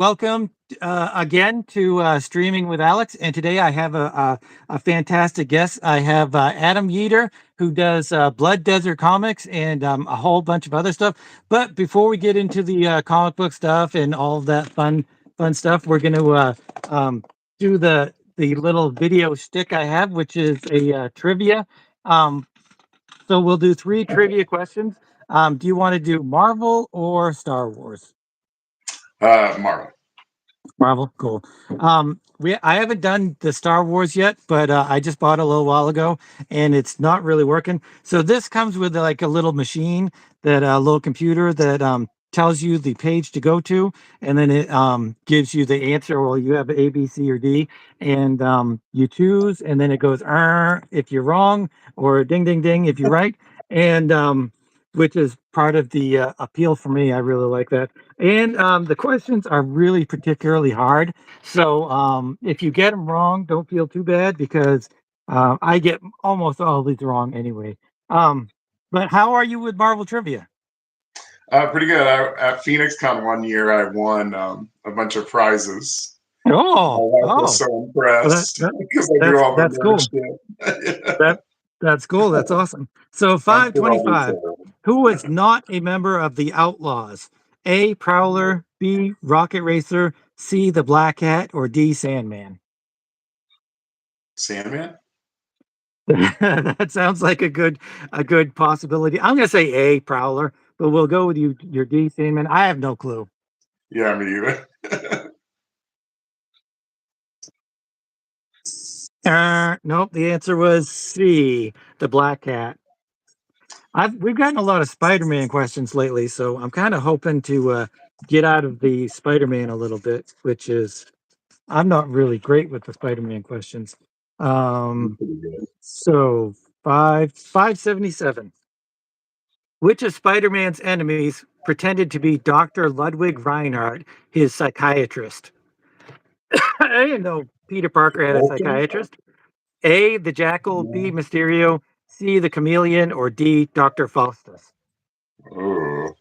Welcome again to Streaming with Alex. And today I have a fantastic guest. I have Adam Yeater, who does Blood Desert Comics and a whole bunch of other stuff. But before we get into the comic book stuff and all of that fun stuff, we're going to do the little video shtick I have, which is a trivia. So we'll do three trivia questions. Do you want to do Marvel or Star Wars? Marvel. Marvel, cool. I haven't done the Star Wars yet, but I just bought it a little while ago, and it's not really working. So this comes with like a little machine, that a little computer that tells you the page to go to, and then it gives you the answer. Well, you have A, B, C, or D, and you choose, and then it goes if you're wrong, or ding, ding, ding if you're right, and which is part of the appeal for me. I really like that. And the questions are really particularly hard. So if you get them wrong, don't feel too bad, because I get almost all of these wrong anyway. But how are you with Marvel trivia? Pretty good. At PhoenixCon one year, I won a bunch of prizes. My wife was so impressed because I do all the that's cool. shit. That's cool. That's awesome. So 525. Who was not a member of the Outlaws? A, Prowler, B, Rocket Racer, C, the Black Cat, or D, Sandman? Sandman? That sounds like a good possibility. I'm gonna say A, Prowler, but we'll go with your D, Sandman. I have no clue. Yeah, me either. Nope, the answer was C, the Black Cat. We've gotten a lot of Spider-Man questions lately, so I'm kind of hoping to get out of the Spider-Man a little bit, which is, I'm not really great with the Spider-Man questions. So 577. Which of Spider-Man's enemies pretended to be Dr. Ludwig Reinhardt, his psychiatrist? I didn't know Peter Parker had a psychiatrist. A, the Jackal, B, Mysterio, C, the Chameleon, or D, Dr. Faustus? Oh.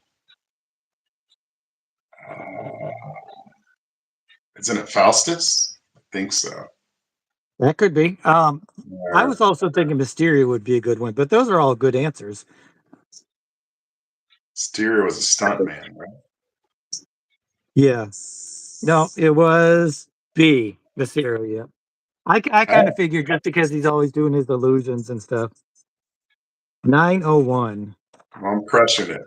Isn't it Faustus? I think so. That could be. I was also thinking Mysterio would be a good one, but those are all good answers. Mysterio was a stuntman, right? Yeah. No, it was B, Mysterio. I kind of figured, just because he's always doing his illusions and stuff. 901. I'm crushing it.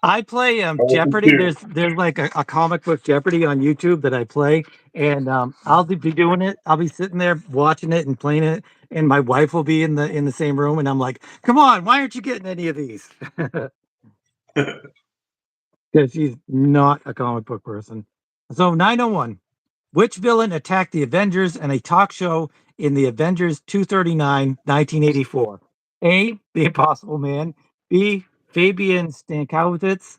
I play Jeopardy. There's like a comic book Jeopardy on YouTube that I play, and I'll be doing it. I'll be sitting there watching it and playing it, and my wife will be in the same room, and I'm like, "Come on, why aren't you getting any of these?" Because she's not a comic book person. So 901. Which villain attacked the Avengers in a talk show in the Avengers 239, 1984? A, the Impossible Man. B, Fabian Stankovic.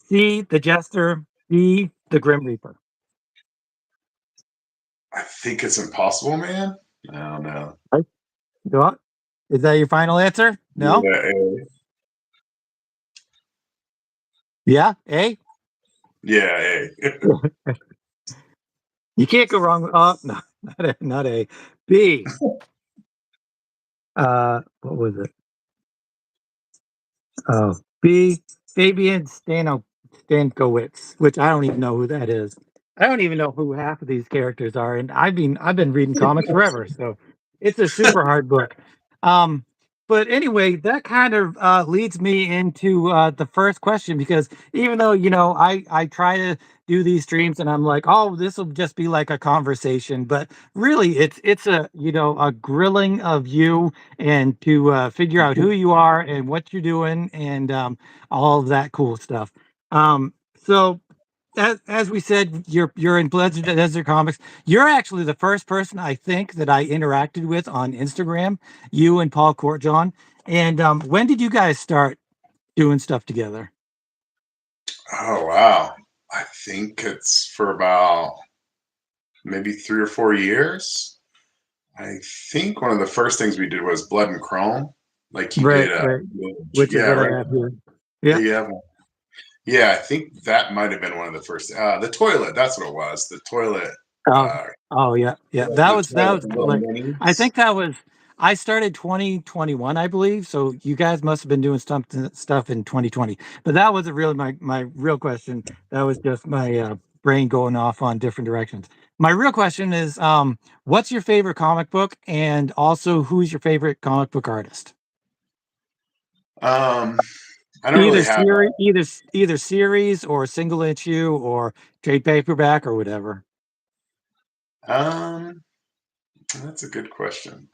C, the Jester. D, the Grim Reaper. I think it's Impossible Man. I don't know. What? Is that your final answer? No? Yeah, A. Yeah, A? Yeah, A. You can't go wrong. Oh, no, not A. B. What was it? Oh, B. Fabian Stankovic, which I don't even know who that is. I don't even know who half of these characters are, and I've been reading comics forever, so it's a super hard book. But anyway, that kind of leads me into the first question, because even though, I try to do these streams and I'm like, oh, this will just be like a conversation, but really it's a grilling of you, and to figure out who you are and what you're doing, and all of that cool stuff. So as we said, you're in Blood Desert Comics. You're actually the first person, I think, that I interacted with on Instagram. You and Paul Courtjohn. And when did you guys start doing stuff together? Oh, wow. I think it's for about maybe 3 or 4 years. I think one of the first things we did was Blood and Chrome. Like he Right, did. right. Which is what I right. have here. Yeah. Yeah. Yeah, I think that might have been one of the first. The toilet, that's what it was. The toilet. Oh, Uh, oh yeah, yeah. like That the was toilet, the little like I minis. think that was I started 2021, I believe. So you guys must have been doing something stuff in 2020. But that wasn't really my real question. That was just my brain going off on different directions. My real question is, what's your favorite comic book, and also who's your favorite comic book artist? Um, I don't Either really have. series, either series or single issue or trade paperback or whatever. Um, that's a good question.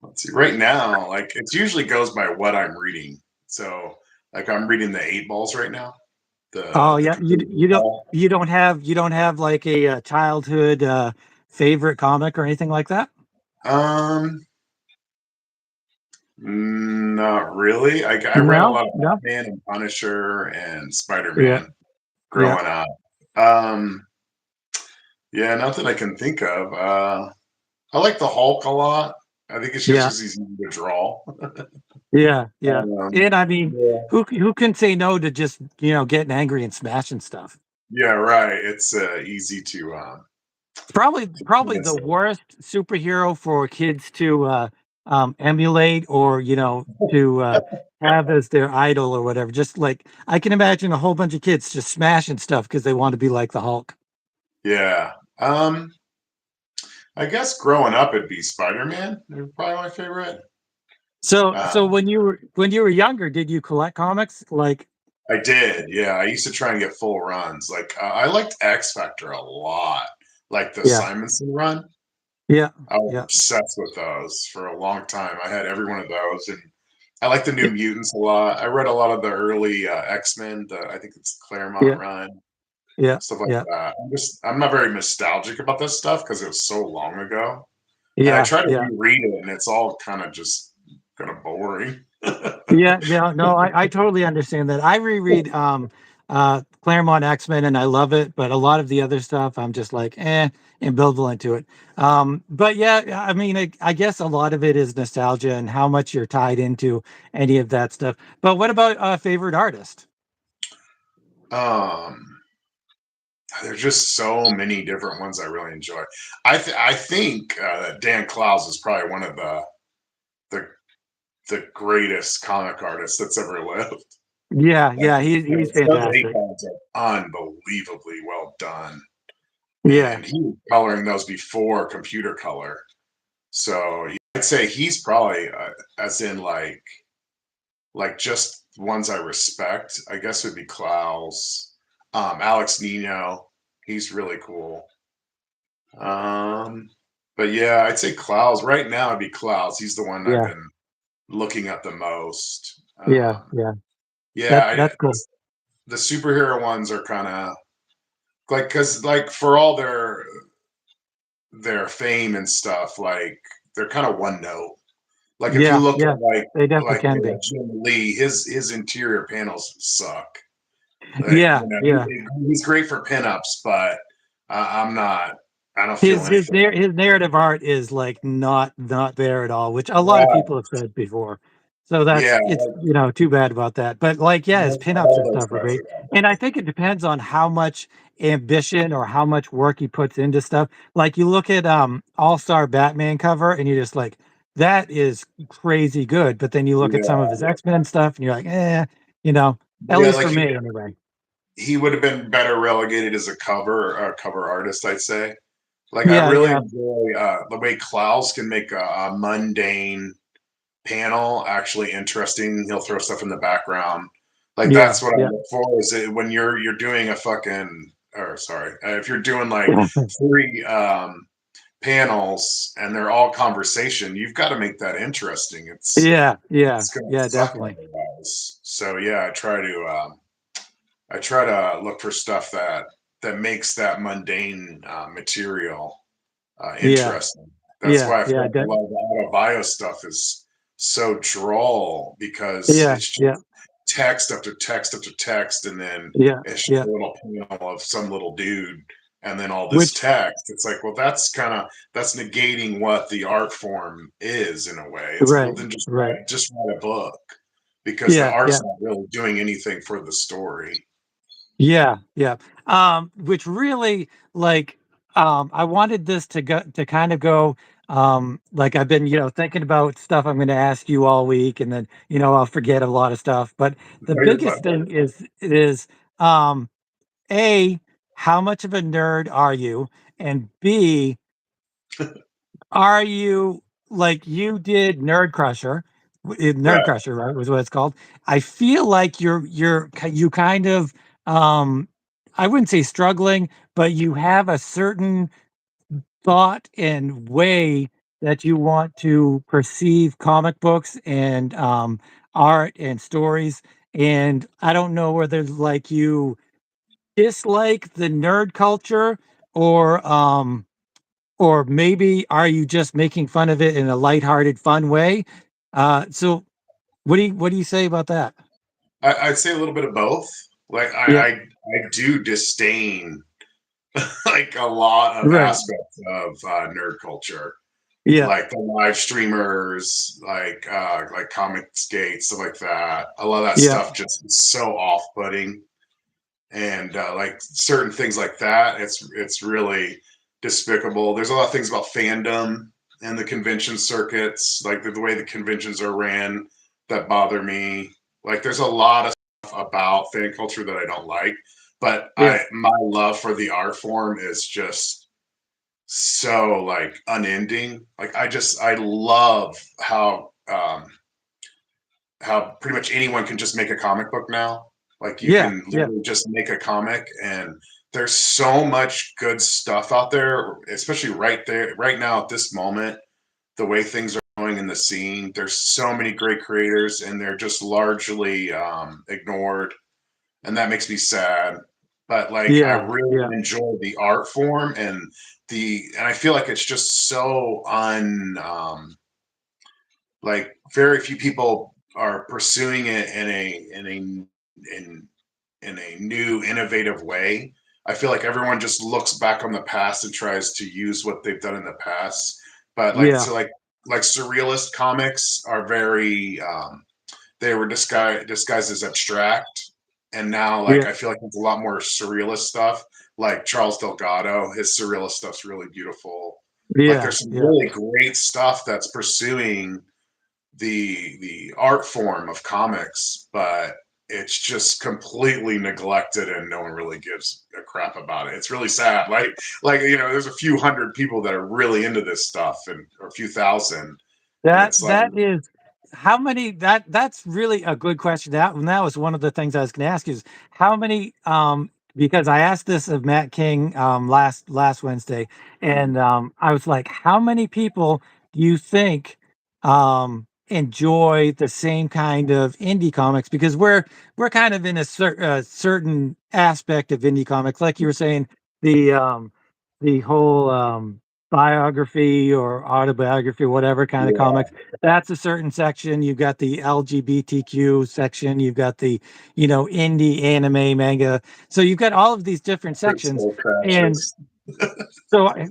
Let's see. Right now, like it usually goes by what I'm reading. So, like I'm reading the Eight Balls right now. Oh The yeah, complete Eight Ball. you don't have like a, childhood favorite comic or anything like that? Um, Not really. I read a No, lot of no. Batman and Punisher and Spider Yeah, Man yeah, growing up. Um, yeah, nothing I can think of. I like the Hulk a lot. I think it's just yeah, because he's easy to draw. yeah, yeah. Um, And I mean, yeah, who can say no to just getting angry and smashing stuff? yeah, right. It's easy It's probably the translate. worst superhero for kids to emulate or to have as their idol or whatever. Just like I can imagine a whole bunch of kids just smashing stuff because they want to be like the Hulk. Yeah. I guess growing up it'd be Spider Man. Probably my favorite. So Um, when you were younger, did you collect comics? Like, I did. Yeah, I used to try and get full runs. Like I liked X Factor a lot. Like the yeah, Simonson run. yeah, I was yeah, obsessed with those for a long time. I had every one of those, and I like the New yeah, Mutants a lot. I read a lot of the early X Men. I think it's Claremont yeah, run, yeah, stuff like yeah, that. I'm not very nostalgic about this stuff because it was so long ago, and I yeah, try to yeah. reread it, and it's all kind of just kind of boring. Yeah, yeah, no, I totally understand that. I reread Claremont X-Men and I love it, but a lot of the other stuff I'm just like, ambivalent to it. But yeah, I mean, I guess a lot of it is nostalgia and how much you're tied into any of that stuff. But what about favorite artist? um, there's just so many different ones I really enjoy. I think that Dan Clowes is probably one of the the greatest comic artist that's ever lived. Yeah, Like, yeah, he's those eight fantastic. balls are unbelievably well done, Yeah, and he was coloring those before computer color. So I'd say he's probably as in like just ones I respect. I guess would be Klaus, Alex Nino. He's really cool. Um, but yeah, I'd say Klaus. Right now, it'd be Klaus. He's the one I've yeah, been looking at the most. yeah, yeah. Yeah, That's cool. the superhero ones are kind of like because like for all their fame and stuff, like they're kind of one note. Like if you Yeah, look yeah, at they definitely can be. Jim Lee, his interior panels suck. Like Yeah, yeah. he's great for pinups, but I'm not. I don't feel anything. His narrative art is like not there at all, which a lot of Right. people have said before. So Yeah, it's too bad about that. But like yeah, his pinups all and those stuff are guys great. are. And I think it depends on how much ambition or how much work he puts into stuff. Like you look at All-Star Batman cover and you're just like, that is crazy good. But then you look at some of Yeah, his X-Men stuff and you're like, you know, at yeah. least Like for me anyway. he would have been better relegated as a cover artist, I'd say. Like I Yeah, really yeah, enjoy the way Klaus can make a mundane panel actually interesting. He'll throw stuff in the background. Like yeah, that's what I yeah. look for is when you're doing a fucking or sorry if you're doing like three panels and they're all conversation, you've got to make that interesting. Yeah, yeah, It's gonna yeah, suck definitely. otherwise. So yeah, I try to look for stuff that makes that mundane material Yeah, interesting. That's yeah, why I feel yeah, like a lot of the auto bio stuff is so droll because yeah, it's just yeah, text after text after text, and then yeah, it's just yeah. a little panel of some little dude, and then all this Which, text. It's like, well, that's negating what the art form is in a way. It's like, well, right, then right. just write a book. because the Yeah, art's yeah. not really doing anything for the story. Yeah, yeah. Which really like I wanted this to go to kind of go like I've been, thinking about stuff I'm going to ask you all week and then, I'll forget a lot of stuff. But the No, you're biggest fine. thing is um A, how much of a nerd are you? And B, are you like you did Nerd Crusher? Yeah, Nerd Crusher, right? Was what it's called. I feel like you kind of um I wouldn't say struggling, but you have a certain thought and way that you want to perceive comic books and art and stories. And I don't know whether like you dislike the nerd culture or or maybe are you just making fun of it in a lighthearted, fun way? So what do you say about that? I'd say a little bit of both. Like Yeah, I do disdain like a lot of right. aspects of nerd culture, Yeah, like the live streamers, like comic skates, stuff like that. A lot of that yeah, stuff just is so off-putting, and like certain things like that, it's really despicable. There's a lot of things about fandom and the convention circuits, like the way the conventions are ran, that bother me. Like there's a lot of stuff about fan culture that I don't like, but yeah, I my love for the art form is just so like unending. Like I love how pretty much anyone can just make a comic book now. Like you yeah, can yeah, literally just make a comic, and there's so much good stuff out there, especially right there, right now at this moment, the way things are going in the scene. There's so many great creators, and they're just largely ignored, and that makes me sad. But like, I yeah, really yeah, enjoy the art form and I feel like it's just so like very few people are pursuing it in a new innovative way. I feel like everyone just looks back on the past and tries to use what they've done in the past. But yeah, like surrealist comics are very they were disguised as abstract, and now like yeah, I feel like there's a lot more surrealist stuff. Like Charles Delgado, his surrealist stuff's really beautiful. Like yeah, there's some yeah. really great stuff that's pursuing the art form of comics, but it's just completely neglected and no one really gives a crap about it. It's really sad. Like there's a few hundred people that are really into this stuff and or a few thousand, and That it's like that is how many that's really a good question. That was one of the things I was going to ask you is how many because I asked this of Matt King last Wednesday and I was like how many people do you think enjoy the same kind of indie comics because we're kind of in a certain aspect of indie comics like you were saying the whole biography or autobiography, whatever kind of yeah, comics. That's a certain section. You've got the LGBTQ section. You've got the, indie anime manga. So you've got all of these different sections. principal And crashes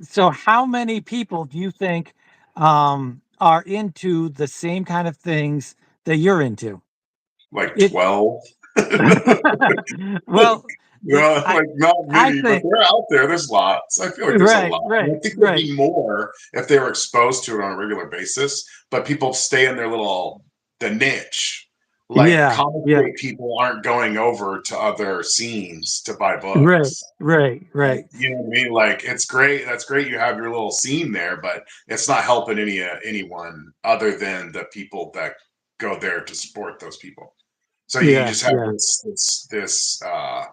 so how many people do you think are into the same kind of things that you're into? like It 12. well, I Like not I many, but think they're out there. There's lots. I feel like there's a right, lot. And right, I think there'd right. be more if they were exposed to it on a regular basis. But people stay in their little the niche. Like Yeah, comic yeah. book people aren't going over to other scenes to buy Right, books. right, Like, right. you know what I mean? Like it's great. That's great. You have your little scene there, but it's not helping anyone other than the people that go there to support those people. So you Yeah, just have yeah, this uh,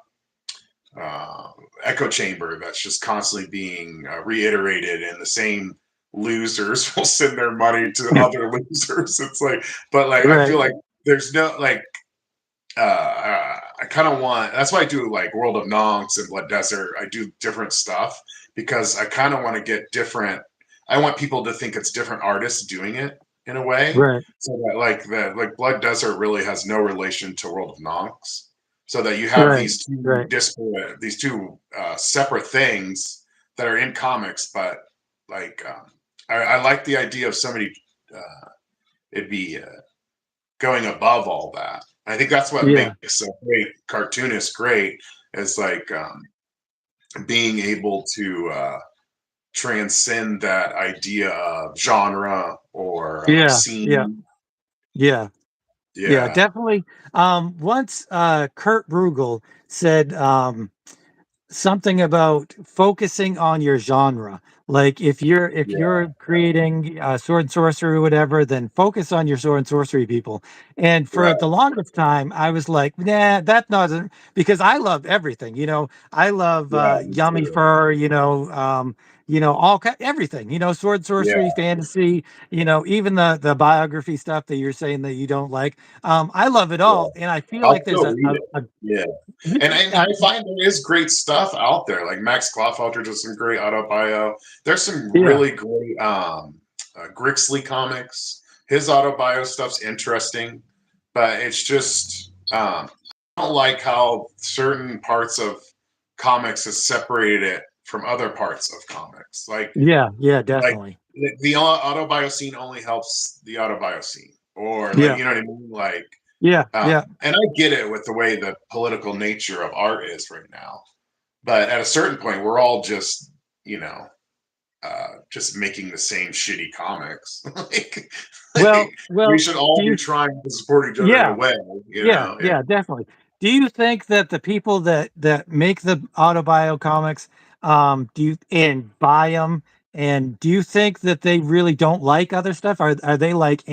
echo chamber that's just constantly being reiterated, and the same losers will send their money to other losers. It's like, but like, I right. feel like there's no like, I kind of want. That's why I do like World of Nonks and Blood Desert. I do different stuff because I kind of want to get different. I want people to think it's different artists doing it in a way, Right, so that like Blood Desert really has no relation to World of Nonks, so that you have right, right. these two separate things that are in comics, but like I like the idea of somebody. It'd be going above all that. I think that's what Yeah. makes a great cartoonist great, is like being able to transcend that idea of genre or Yeah. Yeah. scene. Yeah. Yeah. Yeah, Definitely. Once Kurt Bruegel said, something about focusing on your genre. Like if you're yeah, creating sword and sorcery or whatever, then focus on your sword and sorcery people. And for the right. longest time, I was like, nah, that doesn't, because I love everything. I love Yeah, me Yummy too. Fur. Everything. Sword, Yeah, sorcery, fantasy. Even the biography stuff that you're saying that you don't like. I love it yeah. all, and I feel I'll like there's still a, read a, it. a Yeah. And yeah, I find there is great stuff out there. Like Max Klopfelter does some great autobio. There's some yeah, really great Grixley comics. His autobio stuff's interesting, but it's just I don't like how certain parts of comics has separated it from other parts of comics. yeah, Like definitely. the autobio scene only helps the autobio scene, or like Yeah, you know what I mean, like. yeah, yeah. And I get it with the way the political nature of art is right now. But at a certain point, we're all just, you know, just making the same shitty comics. like we Well, should do all be you? trying to support each other in a Yeah, way, you yeah, know? Yeah. yeah, definitely. Do you think that the people that make the autobio comics, do you and buy them, and do you think that they really don't like other stuff? Are they like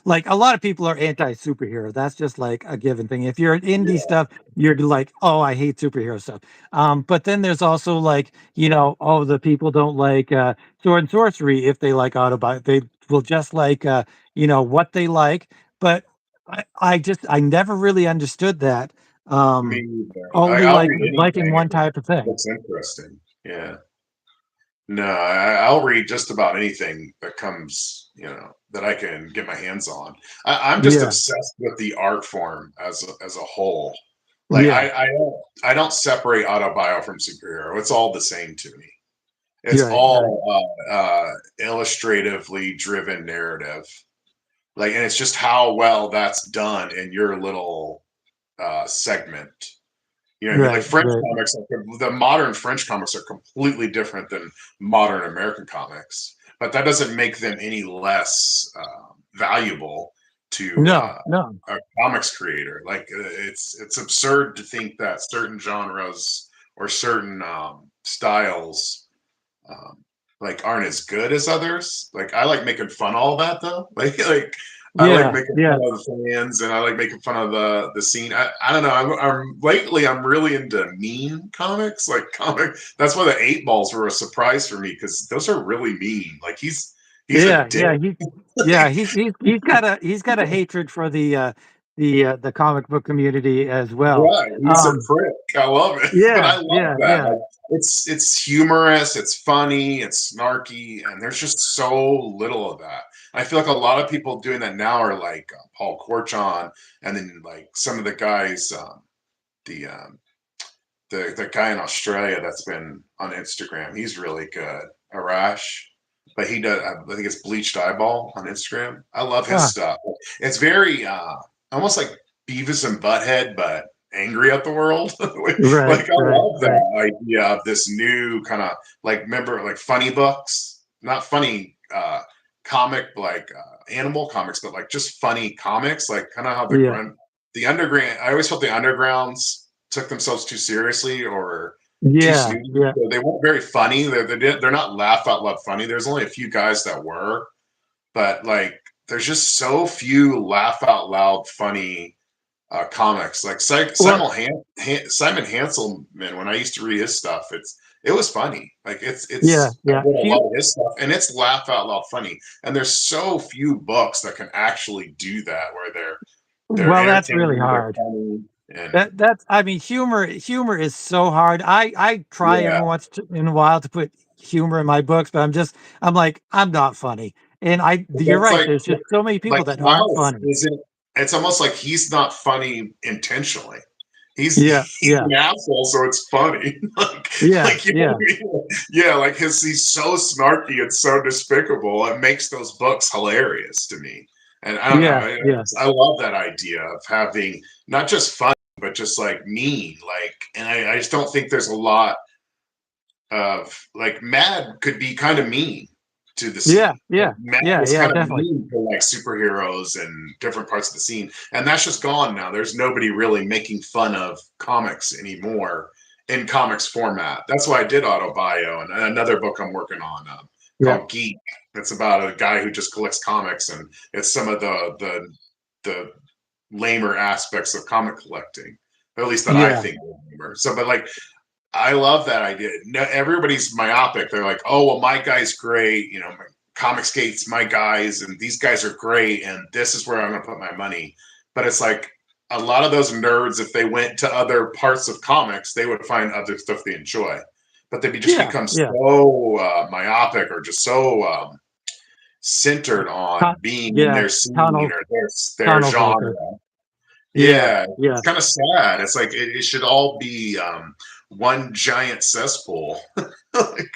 like a lot of people are anti superhero. That's just like a given thing. If you're an indie Yeah. stuff, you're like, oh, I hate superhero stuff. But then there's also like, oh, the people don't like sword and sorcery if they like autobio. They will just like what they like. But I never really understood that. Me Um, either. only I'll like read liking anything one if it type of thing. looks interesting. Yeah. No, I'll read just about anything that comes, you know, that I can get my hands on. I'm just Yeah, obsessed with the art form as a whole. Like yeah, I don't separate autobio from superhero. It's all the same to me. It's right, right. all illustratively driven narrative. Like, and it's just how well that's done in your little segment. You know what I mean? Like Right, French right. comics, like the modern French comics are completely different than modern American comics, but that doesn't make them any less valuable to No, no. a comics creator. Like it's absurd to think that certain genres or certain styles um, like aren't as good as others. Like I like making fun of all that though. Like I like Yeah, making yeah. fun of the fans and I like making fun of the scene. I don't know. I'm lately I'm really into mean comics. Like comic. That's why the eight balls were a surprise for me because those are really mean. Like he's a Yeah, dick. yeah, yeah, he's got a hatred for the comic book community as well. Right, he's a Um, prick. I love it, but I yeah, love yeah, that. yeah, Like it's humorous, it's funny, it's snarky, and there's just so little of that. I feel like a lot of people doing that now are like Paul Corchon, and then like some of the guys, the um, the guy in Australia that's been on Instagram. He's really good, Arash, but he does. I think it's Bleached Eyeball on Instagram. I love his ah, stuff. It's very almost like Beavis and Butthead, but angry at the world. right, Like I right, love right. that idea of this new kind of like remember like funny books, not funny comic like animal comics, but like just funny comics, like kind of how Yeah, the underground. I always felt the undergrounds took themselves too seriously or too yeah, snooty. yeah. So they weren't very funny. They're not laugh out loud funny. There's only a few guys that were, but like there's just so few laugh out loud funny comics. Like Well, Simon Hanselman, when I used to read his stuff, it was funny. Like yeah, it's I yeah. read a lot of his stuff, and it's laugh out loud funny. And there's so few books that can actually do that, where they're Well, that's really entertaining, they're hard. funny, and That's I mean, humor is so hard. I try yeah. every once in a while to put humor in my books, but I'm like, I'm not funny. And you're That's right. There's just so many people like that aren't Miles funny. isn't. It's almost like he's not funny intentionally. He's Yeah, he's yeah, an asshole, so it's funny. yeah, like you know yeah, what I mean? Yeah, like he's so snarky and so despicable. It makes those books hilarious to me. And I don't know, Yeah, yeah, I love that idea of having not just fun, but just like mean. Like, and I just don't think there's a lot of like Mad could be kind of mean to the yeah, scene. Like, yeah, Mad yeah, was yeah, kind of definitely. mean for like superheroes and different parts of the scene, and that's just gone now. There's nobody really making fun of comics anymore in comics format. That's why I did Autobio and another book I'm working on Yeah, called Geek. It's about a guy who just collects comics, and it's some of the lamer aspects of comic collecting, at least that I yeah, think are lamer. So, but like I love that idea. No, everybody's myopic. They're like, oh, well, my guy's great. You know, Comicsgate's my guys, and these guys are great, and this is where I'm going to put my money. But it's like a lot of those nerds, if they went to other parts of comics, they would find other stuff they enjoy. But they just yeah, become yeah. so myopic or just so centered on Tu- being in yeah, their scene tunnel or their tunnel genre. vision. Yeah, Yeah, yeah, it's kind of sad. It's like it should all be one giant cesspool like,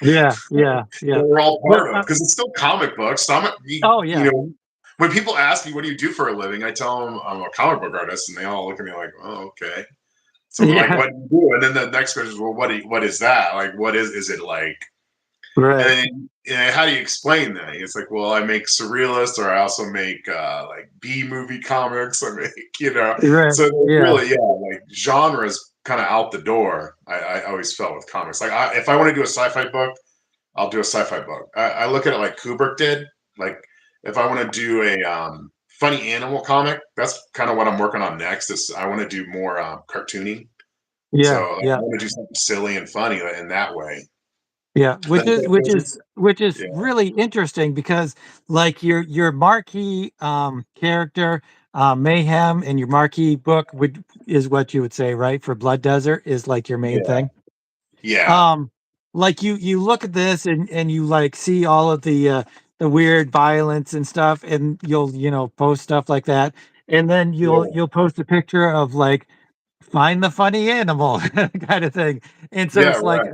yeah, yeah, that yeah. we're all But part of because it's still comic books. So oh you yeah, know, when people ask me, "What do you do for a living?" I tell them I'm a comic book artist, and they all look at me like, "Oh, okay." So they're like, yeah, "What do you do?" And then the next question is, "Well, what is that? Like, what is it like?" And right. then how do you explain that? It's like, well, I make surrealist, or I also make like B movie comics. I make, Right. so Yeah. really, yeah, like genres kind of out the door. I always felt with comics. Like, if I want to do a sci-fi book, I'll do a sci-fi book. I look at it like Kubrick did. Like, if I want to do a funny animal comic, that's kind of what I'm working on next. Is I want to do more cartooning. Yeah. So I Yeah. want to do something silly and funny in that way. Yeah. But Which is yeah, really interesting because like your marquee character, Mayhem, and your marquee book would is what you would say, right? For Blood Desert is like your main yeah, thing. yeah. Um, like you look at this and you like see all of the weird violence and stuff, and you'll post stuff like that, and then Yeah, you'll post a picture of like find the funny animal kind of thing, and so yeah, it's like right.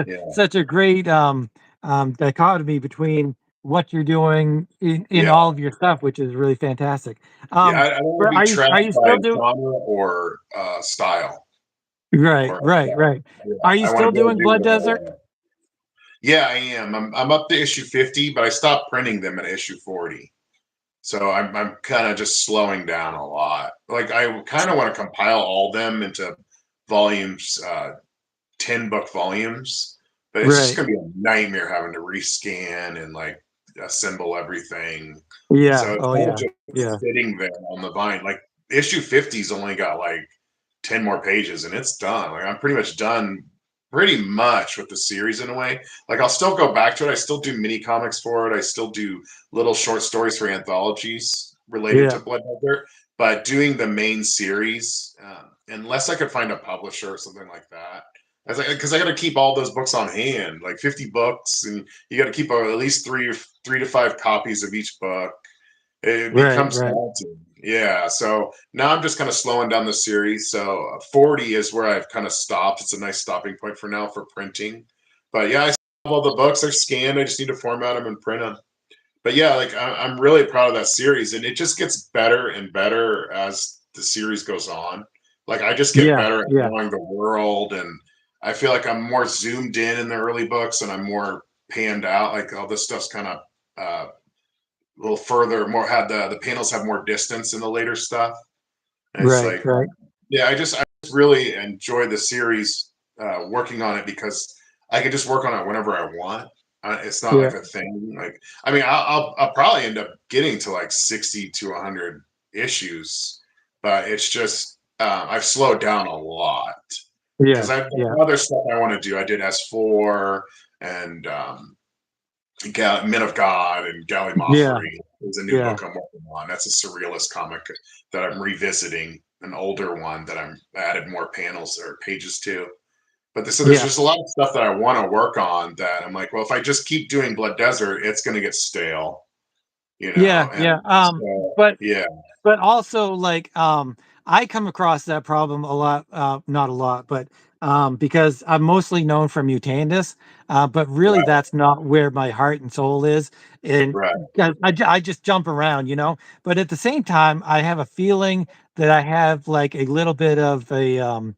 Yeah, such a great dichotomy between what you're doing in yeah, all of your stuff, which is really fantastic. yeah. Um, I don't want but to be are trapped you by still do genre or style, right, or right, right? yeah. Are you I want to still be able to doing do Blood whatever I Desert? want. Yeah, I am. I'm up to issue 50, but I stopped printing them at issue 40. So I'm kind of just slowing down a lot. Like I kind of want to compile all them into volumes, 10-book volumes, but it's just Right. gonna be a nightmare having to rescan and like assemble everything. Yeah. So it's Oh kind of yeah. just Yeah. sitting there on the vine. Like issue 50's only got like 10 more pages and it's done. Like I'm pretty much done pretty much with the series in a way. Like I'll still go back to it. I still do mini comics for it. I still do little short stories for anthologies related to Yeah. Blood Desert. But doing the main series, unless I could find a publisher or something like that, because I got to keep all those books on hand, like 50 books, and you got to keep at least three to five copies of each book. It Right. becomes Right. daunting. Yeah. So now I'm just kind of slowing down the series. So 40 is where I've kind of stopped. It's a nice stopping point for now for printing. But yeah, I still have all the books. They're scanned. I just need to format them and print them. But yeah, like I'm really proud of that series, and it just gets better and better as the series goes on. Like I just get Yeah. better at Yeah. knowing the world, and I feel like I'm more zoomed in the early books, and I'm more panned out. Like all this stuff's kind of a little further, more had the panels have more distance in the later stuff. And it's Right. like, Right. yeah, I just really enjoy the series, working on it because I can just work on it whenever I want. It's not Yeah. like a thing. Like, I mean, I'll probably end up getting to like 60 to 100 issues, but it's just I've slowed down a lot Yeah. because I've Yeah. got other stuff I want to do. I did S4 and Men of God and Yeah. Gallimaufry is a new Yeah. book I'm working on. That's a surrealist comic that I'm revisiting, an older one that I'm added more panels or pages to. But so there's Yeah. just a lot of stuff that I want to work on that I'm like, well, if I just keep doing Blood Desert, it's going to get stale, Yeah. And Yeah. so, But yeah, but also like I come across that problem a lot, not a lot, but because I'm mostly known for Mutandis, but really Right, that's not where my heart and soul is. And right. 'cause I just jump around, you know. But at the same time, I have a feeling that I have like a little bit of a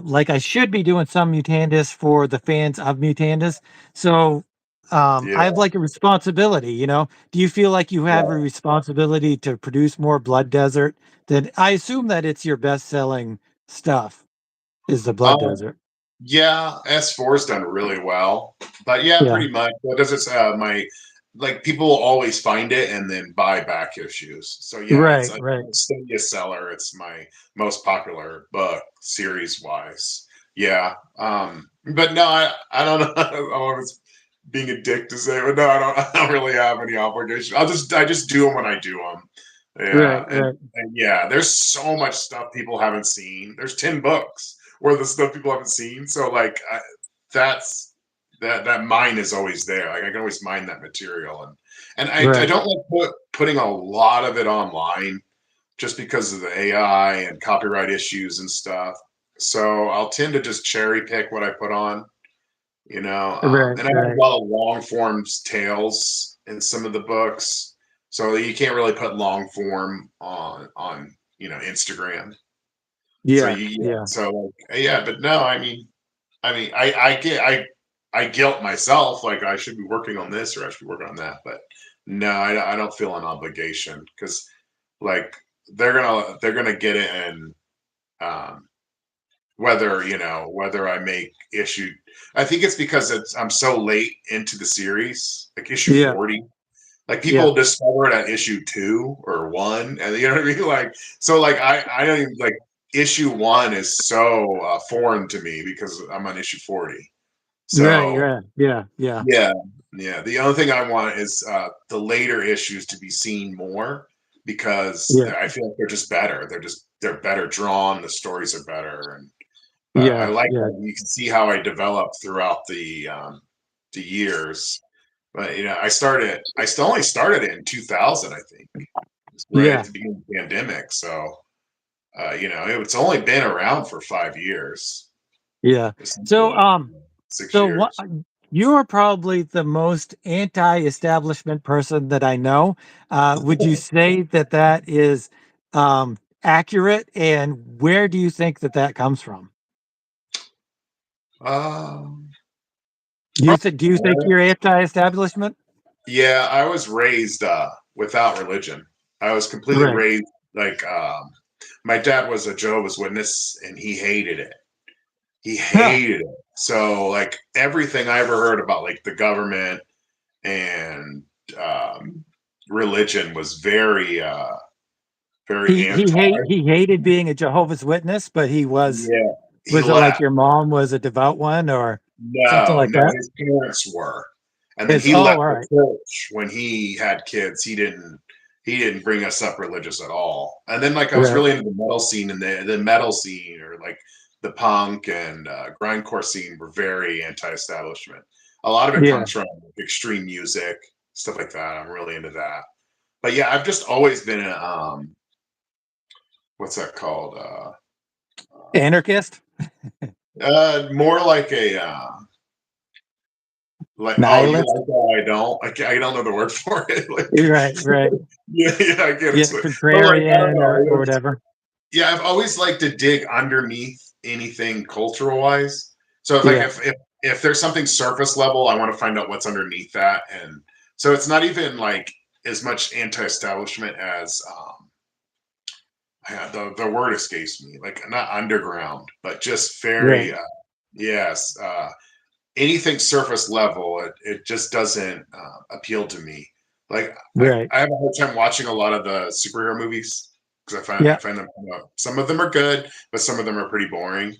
like I should be doing some Mutandis for the fans of Mutandis. So I have Yeah, like a responsibility, you know. Do you feel like you have a right. responsibility to produce more Blood Desert? Then I assume that it's your best-selling stuff is the Blood Um, Desert. yeah, S4's done really well, but yeah, Yeah. pretty much. What does it say? My like people will always find it and then buy back issues. So yeah, it's Right, a right, steady seller. It's my most popular book series wise. Yeah, but no, I don't know. I was being a dick to say, but no, I don't really have any obligation. I just do them when I do them. Yeah, right, right, and yeah, there's so much stuff people haven't seen. There's 10 books worth of stuff people haven't seen. So like that's that mine is always there. Like I can always mine that material, and I right, don't like putting a lot of it online just because of the AI and copyright issues and stuff. So I'll tend to just cherry pick what I put on, right, and I have a right. lot of long forms tales in some of the books, so you can't really put long form on Instagram. So Yeah, yeah, yeah, so like, yeah, but no, I guilt myself like I should be working on this or I should be working on that, but no, I don't feel an obligation because like they're gonna get it and um, whether I make issue. I think it's because I'm so late into the series, like issue yeah, 40. Like yeah, people discover it at issue 2 or 1, and you know what I mean. Like so, like I don't even like issue 1 is so foreign to me because I'm on issue 40. right, So right, yeah, yeah, yeah, yeah. The only thing I want is the later issues to be seen more because yeah, I feel like they're just better. They're better drawn. The stories are better, and I yeah, like yeah, that. You can see how I developed throughout the years. But I still only started it in 2000, I think, right at yeah, the beginning of the pandemic. So it's only been around for 5 years, yeah. So, essentially, six So what years. you are probably the most anti-establishment person that I know. Would you say that that is accurate? And where do you think that that comes from? Um, Do you think you're anti-establishment? yeah, I was raised without religion. I was completely Right. raised like my dad was a Jehovah's Witness, and he hated it. He Huh. hated it. So like everything I ever heard about like the government and um, religion was very anti. He hated being a Jehovah's Witness, but Yeah, he was it like left. your mom was a devout one or something No, like no, that? his parents were, and then His he Oh, left all the right. church when he had kids. He didn't bring us up religious at all. And then like I was Right. really into the metal scene, and the metal scene or like the punk and grindcore scene were very anti-establishment. A lot of it Yeah. comes from extreme music, stuff like that. I'm really into that. But yeah, I've just always been a what's that called? Anarchist? More like a like, oh, you Nihilist? like that? I don't know the word for it. Like, Right, right. yeah, yeah, I get it. Yeah, But like, I don't contrarian know. or whatever. Yeah, I've always liked to dig underneath anything cultural wise. So if like Yeah, if there's something surface level, I want to find out what's underneath that. And so it's not even like as much anti-establishment as yeah, the word escapes me. Like not underground, but just right, very yes. Anything surface level, it just doesn't appeal to me. Like right. I have a hard time watching a lot of the superhero movies because I Yeah, find them some of them are good, but some of them are pretty boring.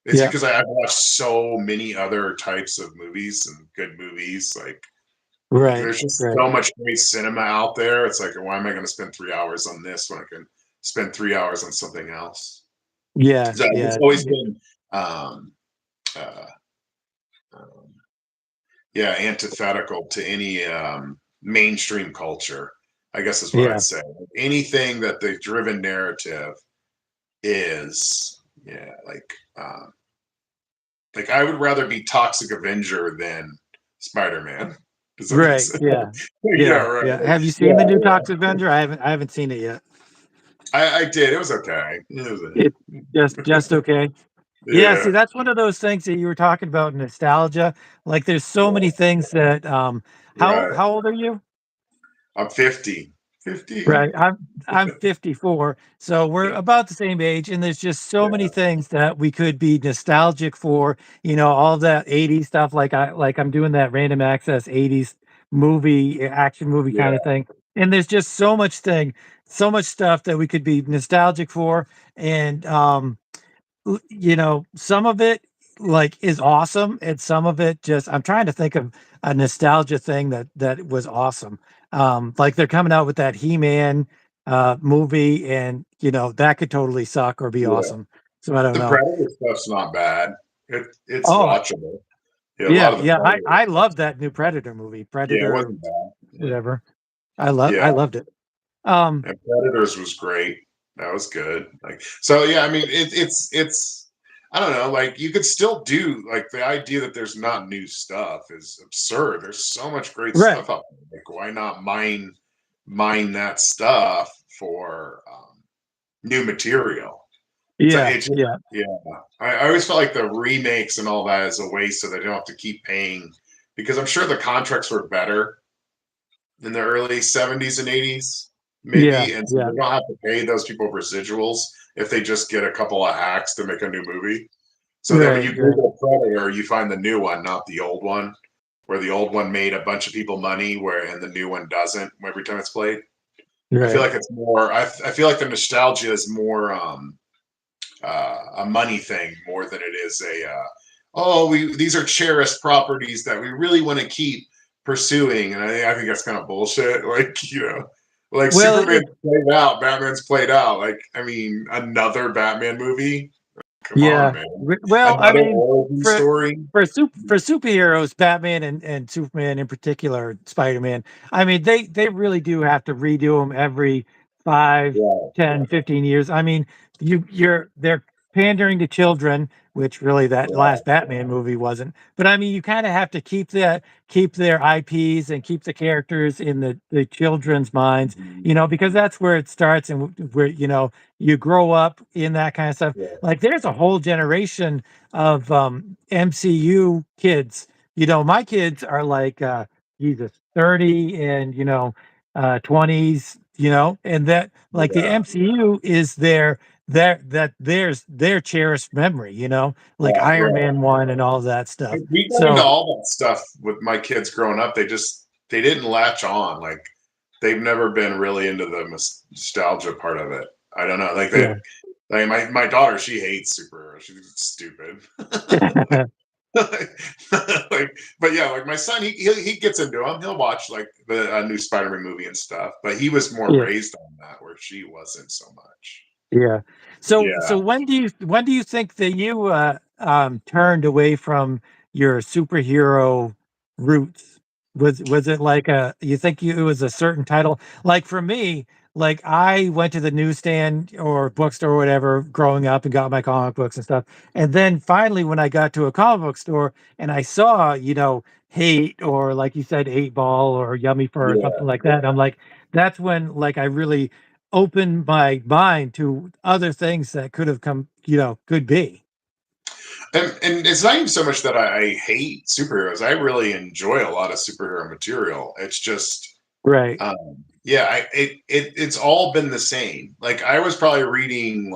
It's yeah, because I've watched so many other types of movies and good movies. Like right, there's just right. so much great cinema out there. It's like why am I going to spend 3 hours on this when I can spend 3 hours on something else? Yeah, So it's yeah, always been um, uh, yeah, antithetical to any mainstream culture. I guess is what Yeah. I'd say. Anything that the driven narrative is, yeah, like I would rather be Toxic Avenger than Spider-Man. Does that make Right. sense? Yeah. Yeah, Yeah. right. Yeah. Have you seen the Yeah, new yeah. Toxic Avenger? I haven't seen it yet. I did. It was okay. It's just okay. Yeah, see, Yeah, that's one of those things that you were talking about, nostalgia. Like there's so yeah, many things that right. how old are you? I'm 50. 50. Right. I'm 54. So we're Yeah, about the same age, and there's just so many yeah, things that we could be nostalgic for, all that 80s stuff, I'm doing that random access 80s movie, action movie kind yeah, of thing. And there's just so much stuff that we could be nostalgic for. And some of it is awesome, and some of it just I'm trying to think of a nostalgia thing that was awesome. Like they're coming out with that He-Man movie, and that could totally suck or be yeah. awesome. So I don't The know. Predator stuff's not bad. It's Oh, watchable. Yeah, a lot yeah, of the yeah. I Predator I stuff. love that new Predator movie, Yeah, it Predator, wasn't bad. Yeah, whatever. yeah. I loved it. Um, And Predators was great. That was good. Like so, yeah. I mean, it's. I don't know. Like you could still do like the idea that there's not new stuff is absurd. There's so much great right. stuff out there. Like why not mine that stuff for new material? So Yeah, it just yeah, yeah. I always felt like the remakes and all that is a waste, so they don't have to keep paying because I'm sure the contracts were better in the early 70s and 80s, yeah, maybe. And so yeah. they don't have to pay those people residuals if they just get a couple of hacks to make a new movie. So then when Right, you right, Google Predator, you find the new one, not the old one, where the old one made a bunch of people money, where and the new one doesn't every time it's played. I feel right. like it's more. I feel like the nostalgia is more a money thing more than it is a oh we these are cherished properties that we really want to keep pursuing, and I think that's kind of bullshit. Like like Well, Superman's played out, Batman's played out. Like I mean, another Batman movie. Come on, yeah. man. Well, I Another mean, origin for story. for superheroes, Batman and Superman in particular, Spider-Man, I mean, they really do have to redo them every 5, Yeah, 10, 15 years. I mean, they're pandering to children, which really that yeah, last Batman movie wasn't. But I mean, you kind of have to keep their IPs and keep the characters in the children's minds, mhm, because that's where it starts, and where you grow up in that kind of stuff. yeah, Like there's a whole generation of MCU kids. My kids are like Jesus, 30 and 20s, and that like the yeah, MCU is their cherished memory, like yeah, Iron right. Man 1 and all of that stuff. We got into So all that stuff with my kids growing up. They didn't latch on. Like they've never been really into the nostalgia part of it. I don't know. yeah. Like my daughter, she hates superheroes. She's stupid. Like, but yeah, like my son, he gets into them. He'll watch like the new Spider-Man movie and stuff. But he was more Yeah. raised on that, where she wasn't so much. Yeah. So Yeah. when do you think that you turned away from your superhero roots? Was it like you think it was a certain title? Like for me, like I went to the newsstand or bookstore or whatever growing up and got my comic books and stuff. And then finally when I got to a comic book store and I saw, Hate, or like you said, Eight Ball or Yummy Fur or Yeah. something like that, I'm like, that's when like I really opened my mind to other things that could have come, could be. And it's not even so much that I hate superheroes. I really enjoy a lot of superhero material. It's just Right. yeah, it's all been the same. Like I was probably reading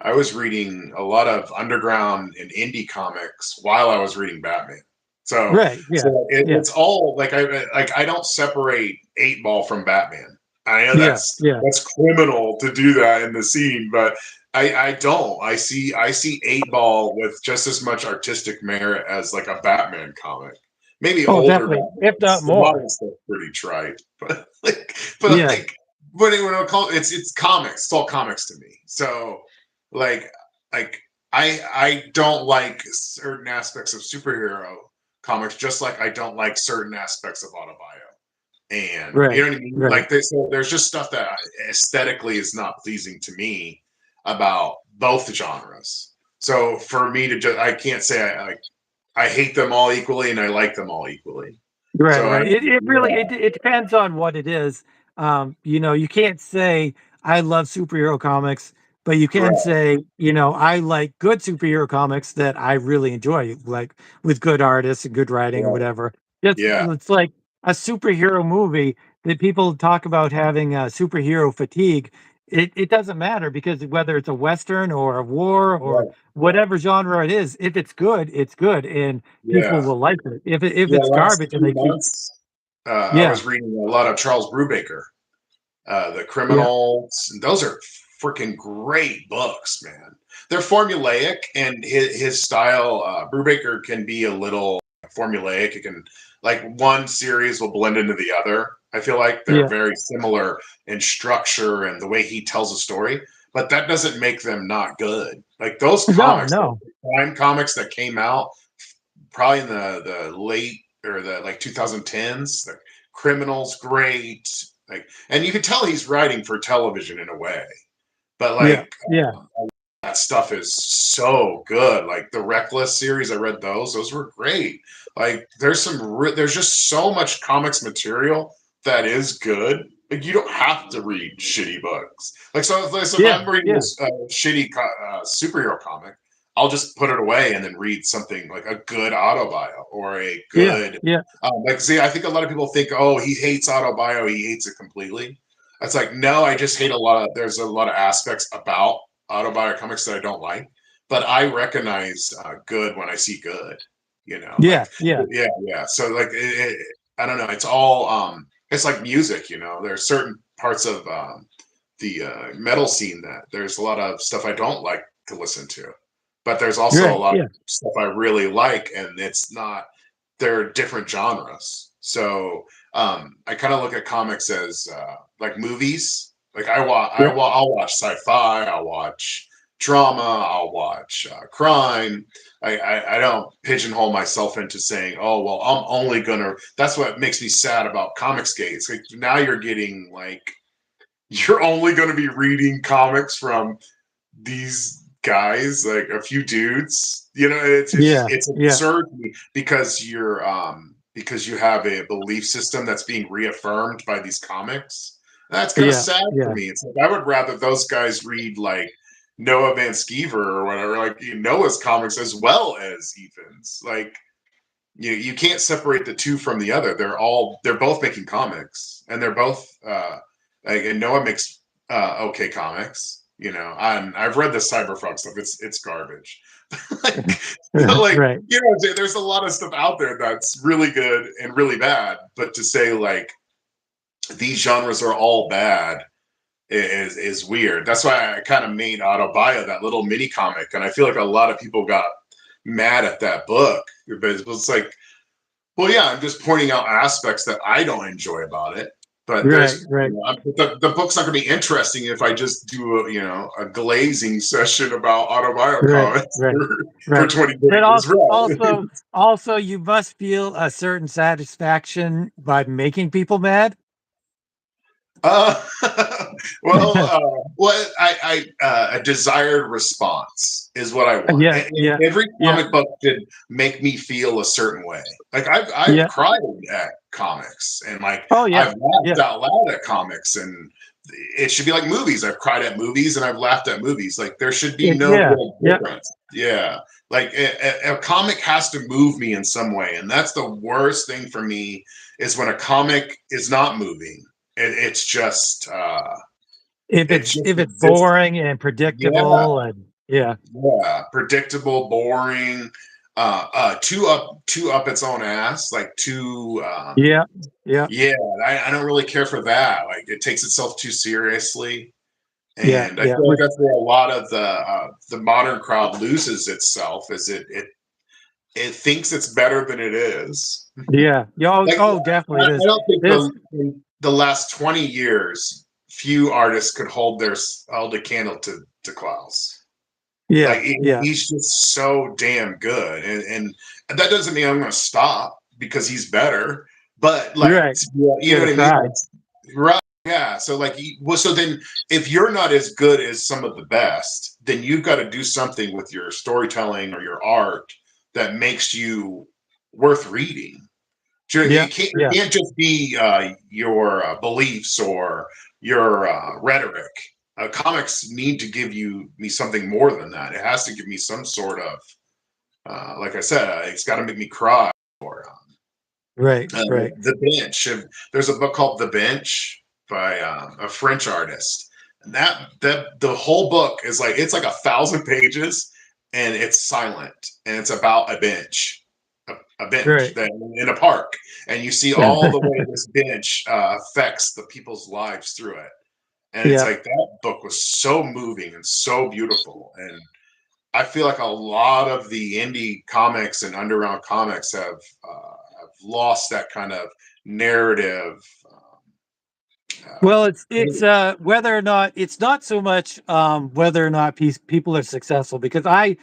I was reading a lot of underground and indie comics while I was reading Batman. So, Right. Yeah. Yeah. it's all like I don't separate Eight Ball from Batman. I know Yeah. Yeah. that's criminal to do that in the scene, but I don't. I see Eight Ball with just as much artistic merit as like a Batman comic. Maybe Oh, older definitely. If not Batmans. The more. modern stuff's pretty trite, but Yeah. but when I call it's comics. It's all comics to me. So like like I don't like certain aspects of superhero comics, just like I don't like certain aspects of autobio. And you Right. know what I mean? Right. Like so there's just stuff that aesthetically is not pleasing to me about both genres. So for me to just, I can't say I hate them all equally and I like them all equally. Right, So right. It really it depends on what it is. You know, you can't say I love superhero comics, but you can right, say, you know, I like good superhero comics that I really enjoy, like with good artists and good writing and right, whatever. Just yeah, it's like a superhero movie that people talk about having superhero fatigue. It doesn't matter because whether it's a western or a war or right, whatever genre it is, if it's good, it's good, and people yeah, will like it. If yeah. it's Last garbage and few they keep months, I yeah, was reading a lot of Charles Brubaker, The yeah, Criminals. Those are freaking great books, man. They're formulaic, and his style, Brubaker can be a little formulaic. It can, like, one series will blend into the other. I feel like they're yeah. very similar in structure and the way he tells a story, but that doesn't make them not good. Like those No, comics, no. the crime comics that came out probably in the late or the like 2010s, the Criminals, great. Like, and you can tell he's writing for television in a way, but Yeah, like yeah, that stuff is so good. Like the Reckless series, I read those; those were great. Like there's just so much comics material that is good. Like you don't have to read shitty books. Like so if yeah, I'm reading yeah, this shitty superhero comic, I'll just put it away and then read something like a good autobio or a yeah, good yeah, like. See, I think a lot of people think, oh, he hates autobio, he hates it completely. It's like, no, I just hate a lot of. There's a lot of aspects about autobiographic comics that I don't like, but I recognize good when I see good. You know, yeah, like yeah, yeah. So like, I don't know. It's all it's like music. You know, there's certain parts of the metal scene that there's a lot of stuff I don't like to listen to, but there's also a right, lot of yeah, stuff I really like, and it's not. They're different genres. So I kind of look at comics as like movies. Like yeah, I'll watch sci-fi, I'll watch drama, I'll watch crime. I don't pigeonhole myself into saying, oh well, I'm only gonna. That's what makes me sad about comics gates. Like now you're getting like you're only gonna be reading comics from these guys, like a few dudes. You know, yeah, it's yeah, absurd to me because you have a belief system that's being reaffirmed by these comics. That's kind of yeah, sad for yeah, me. It's like I would rather those guys read like Noah Van Skeever or whatever, like Noah's comics as well as Ethan's. Like you can't separate the two from the other. They're both making comics, and they're both like, and Noah makes okay comics. You know, I've read the Cyberfrog stuff. It's garbage. like, like right, you know, there's a lot of stuff out there that's really good and really bad. But to say like these genres are all bad is weird. That's why I kind of made Autobio that little mini comic, and I feel like a lot of people got mad at that book. But it's like, well, yeah, I'm just pointing out aspects that I don't enjoy about it. But right, there's, right, the book's not going to be interesting if I just do a glazing session about autobio right, comics right, for right. 20 But pages. Right. also, you must feel a certain satisfaction by making people mad. Uh, a desired response is what I want. Yeah, And yeah, every yeah, comic book should make me feel a certain way. Like I've yeah. cried at comics, and like Oh, yeah, I've laughed yeah, out loud at comics, and it should be like movies. I've cried at movies, and I've laughed at movies. Like there should be no yeah, real yeah. difference. Yeah, like a comic has to move me in some way, and that's the worst thing for me is when a comic is not moving. It's just it just If it's exists. boring and Yeah, predictable and yeah, yeah, predictable, boring, too up its own ass, like too. yeah, yeah, Yeah, I don't really care for that. Like it takes itself too seriously, yeah, and I yeah, feel like that's where a lot of the modern crowd loses itself. Is it thinks it's better than it is. yeah, yeah. Oh, Like oh, definitely I it is. don't think This, in the last 20 years, few artists could hold a candle to Klaus. yeah, Like yeah, he's just so damn good, and that doesn't mean I'm going to stop because he's better. but You're like, right. you know Gotta what I mean? try. Like, right. Yeah. So like, well, so then if you're not as good as some of the best, then you've got to do something with your storytelling or your art that makes you worth reading. Sure, Yeah, it yeah, can't just be your beliefs or your rhetoric. Comics need to give me something more than that. It has to give me some sort of, like I said, it's got to make me cry. Or right, right, The Bench. There's a book called The Bench by a French artist, and that the whole book is like it's like 1,000 pages, and it's silent, and it's about a bench, a bench right. that in a park, and you see all the way this bench affects the people's lives through it, and it's Yeah. like that book was so moving and so beautiful, and I feel like a lot of the indie comics and underground comics have lost that kind of narrative. Well, it's whether or not it's not so much whether or not people are successful, because I,